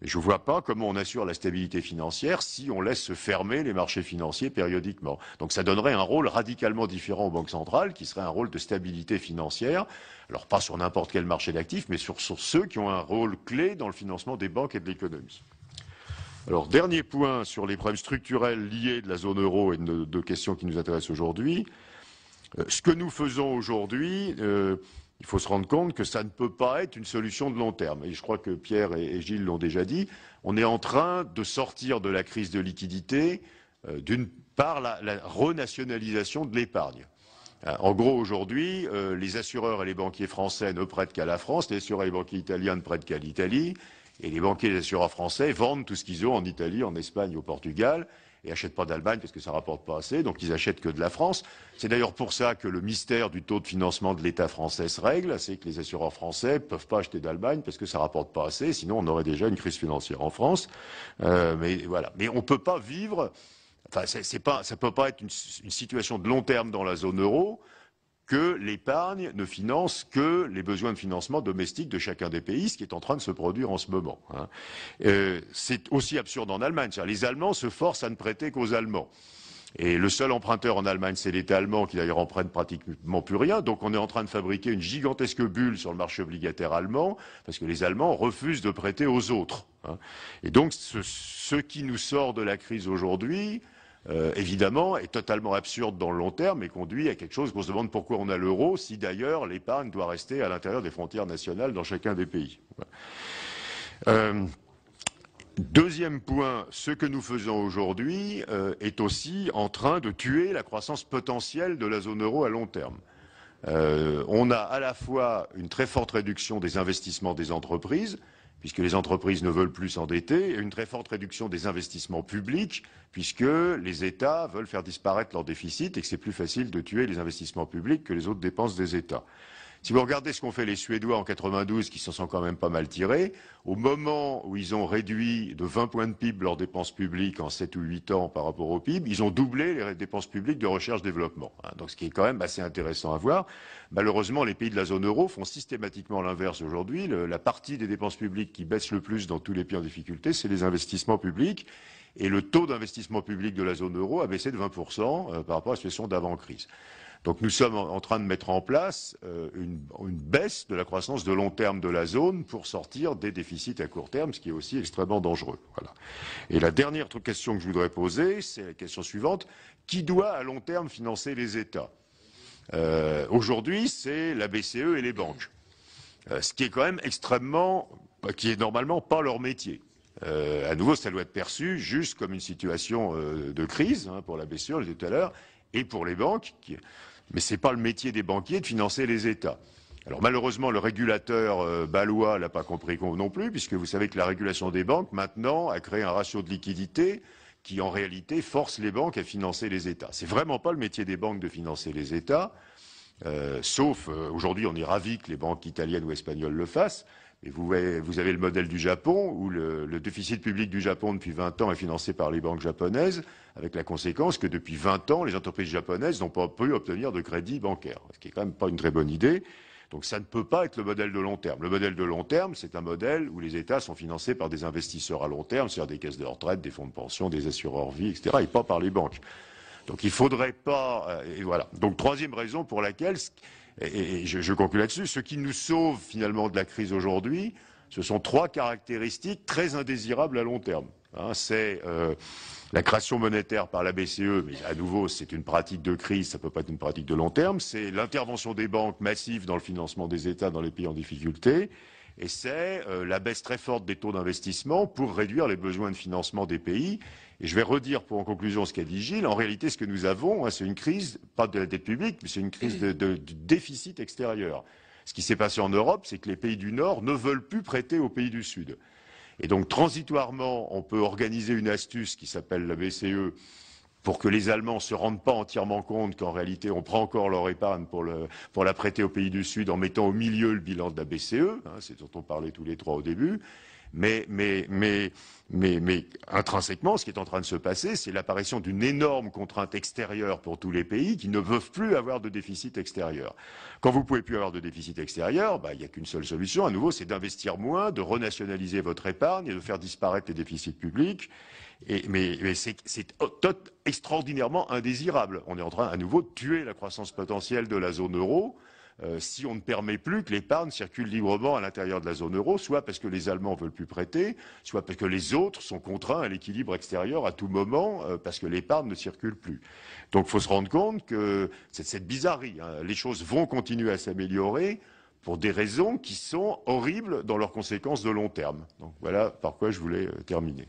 Et je ne vois pas comment on assure la stabilité financière si on laisse se fermer les marchés financiers périodiquement. Donc ça donnerait un rôle radicalement différent aux banques centrales, qui serait un rôle de stabilité financière, alors pas sur n'importe quel marché d'actifs, mais sur ceux qui ont un rôle clé dans le financement des banques et de l'économie. Alors dernier point sur les problèmes structurels liés de la zone euro et de questions qui nous intéressent aujourd'hui. Ce que nous faisons aujourd'hui... il faut se rendre compte que ça ne peut pas être une solution de long terme. Et je crois que Pierre et Gilles l'ont déjà dit. On est en train de sortir de la crise de liquidité d'une part la renationalisation de l'épargne. En gros, aujourd'hui, les assureurs et les banquiers français ne prêtent qu'à la France, les assureurs et les banquiers italiens ne prêtent qu'à l'Italie, Et les banquiers et les assureurs français vendent tout ce qu'ils ont en Italie, en Espagne, au Portugal, et n'achètent pas d'Allemagne parce que ça ne rapporte pas assez, donc ils achètent que de la France. C'est d'ailleurs pour ça que le mystère du taux de financement de l'État français se règle, c'est que les assureurs français ne peuvent pas acheter d'Allemagne parce que ça ne rapporte pas assez, sinon on aurait déjà une crise financière en France. Mais voilà. Mais on ne peut pas vivre, enfin ça ne peut pas être une situation de long terme dans la zone euro, que l'épargne ne finance que les besoins de financement domestiques de chacun des pays, ce qui est en train de se produire en ce moment. C'est aussi absurde en Allemagne. Les Allemands se forcent à ne prêter qu'aux Allemands. Et le seul emprunteur en Allemagne, c'est l'État allemand, qui d'ailleurs emprunte pratiquement plus rien. Donc on est en train de fabriquer une gigantesque bulle sur le marché obligataire allemand, parce que les Allemands refusent de prêter aux autres. Et donc ce qui nous sort de la crise aujourd'hui, évidemment, est totalement absurde dans le long terme et conduit à quelque chose qu'on se demande pourquoi on a l'euro, si d'ailleurs l'épargne doit rester à l'intérieur des frontières nationales dans chacun des pays. Deuxième point, ce que nous faisons aujourd'hui est aussi en train de tuer la croissance potentielle de la zone euro à long terme. On a à la fois une très forte réduction des investissements des entreprises, puisque les entreprises ne veulent plus s'endetter, et une très forte réduction des investissements publics, puisque les États veulent faire disparaître leur déficit et que c'est plus facile de tuer les investissements publics que les autres dépenses des États. Si vous regardez ce qu'ont fait les Suédois en 92, qui s'en sont quand même pas mal tirés, au moment où ils ont réduit de 20 points de PIB leurs dépenses publiques en 7 ou 8 ans par rapport au PIB, ils ont doublé les dépenses publiques de recherche-développement. Donc ce qui est quand même assez intéressant à voir. Malheureusement, les pays de la zone euro font systématiquement l'inverse aujourd'hui. La partie des dépenses publiques qui baisse le plus dans tous les pays en difficulté, c'est les investissements publics. Et le taux d'investissement public de la zone euro a baissé de 20% par rapport à la situation d'avant-crise. Donc nous sommes en train de mettre en place une baisse de la croissance de long terme de la zone pour sortir des déficits à court terme, ce qui est aussi extrêmement dangereux. Voilà. Et la dernière question que je voudrais poser, c'est la question suivante. Qui doit à long terme financer les États ? Aujourd'hui, c'est la BCE et les banques. Ce qui est quand même qui est normalement pas leur métier. À nouveau, ça doit être perçu juste comme une situation de crise pour la BCE, on l'a dit tout à l'heure, et pour les banques. Mais ce n'est pas le métier des banquiers de financer les États. Alors malheureusement, le régulateur bâlois l'a pas compris non plus, puisque vous savez que la régulation des banques, maintenant, a créé un ratio de liquidité qui, en réalité, force les banques à financer les États. C'est vraiment pas le métier des banques de financer les États, sauf, aujourd'hui, on est ravis que les banques italiennes ou espagnoles le fassent. Et vous avez le modèle du Japon, où le déficit public du Japon depuis 20 ans est financé par les banques japonaises, avec la conséquence que depuis 20 ans, les entreprises japonaises n'ont pas pu obtenir de crédit bancaire, ce qui est quand même pas une très bonne idée. Donc ça ne peut pas être le modèle de long terme. Le modèle de long terme, c'est un modèle où les États sont financés par des investisseurs à long terme, c'est-à-dire des caisses de retraite, des fonds de pension, des assureurs vie, etc., et pas par les banques. Donc il faudrait pas... et voilà. Donc troisième raison pour laquelle... Et je conclue là-dessus. Ce qui nous sauve finalement de la crise aujourd'hui, ce sont trois caractéristiques très indésirables à long terme. C'est la création monétaire par la BCE, mais à nouveau c'est une pratique de crise, ça ne peut pas être une pratique de long terme. C'est l'intervention des banques massive dans le financement des États dans les pays en difficulté. Et c'est la baisse très forte des taux d'investissement pour réduire les besoins de financement des pays. Et je vais redire en conclusion ce qu'a dit Gilles. En réalité, ce que nous avons, c'est une crise, pas de la dette publique, mais c'est une crise du déficit extérieur. Ce qui s'est passé en Europe, c'est que les pays du Nord ne veulent plus prêter aux pays du Sud. Et donc, transitoirement, on peut organiser une astuce qui s'appelle la BCE pour que les Allemands ne se rendent pas entièrement compte qu'en réalité, on prend encore leur épargne pour la prêter aux pays du Sud en mettant au milieu le bilan de la BCE. C'est dont on parlait tous les trois au début. Mais intrinsèquement, ce qui est en train de se passer, c'est l'apparition d'une énorme contrainte extérieure pour tous les pays qui ne peuvent plus avoir de déficit extérieur. Quand vous ne pouvez plus avoir de déficit extérieur, il n'y a qu'une seule solution, à nouveau, c'est d'investir moins, de renationaliser votre épargne et de faire disparaître les déficits publics. Mais c'est extraordinairement indésirable. On est en train, à nouveau, de tuer la croissance potentielle de la zone euro. Si on ne permet plus que l'épargne circule librement à l'intérieur de la zone euro, soit parce que les Allemands ne veulent plus prêter, soit parce que les autres sont contraints à l'équilibre extérieur à tout moment, parce que l'épargne ne circule plus. Donc il faut se rendre compte que c'est cette bizarrerie. Les choses vont continuer à s'améliorer pour des raisons qui sont horribles dans leurs conséquences de long terme. Donc voilà par quoi je voulais terminer.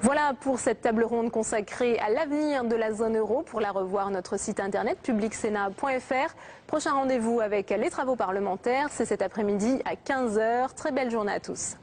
Voilà pour cette table ronde consacrée à l'avenir de la zone euro. Pour la revoir, notre site internet publicsénat.fr. Prochain rendez-vous avec les travaux parlementaires, c'est cet après-midi à 15h. Très belle journée à tous.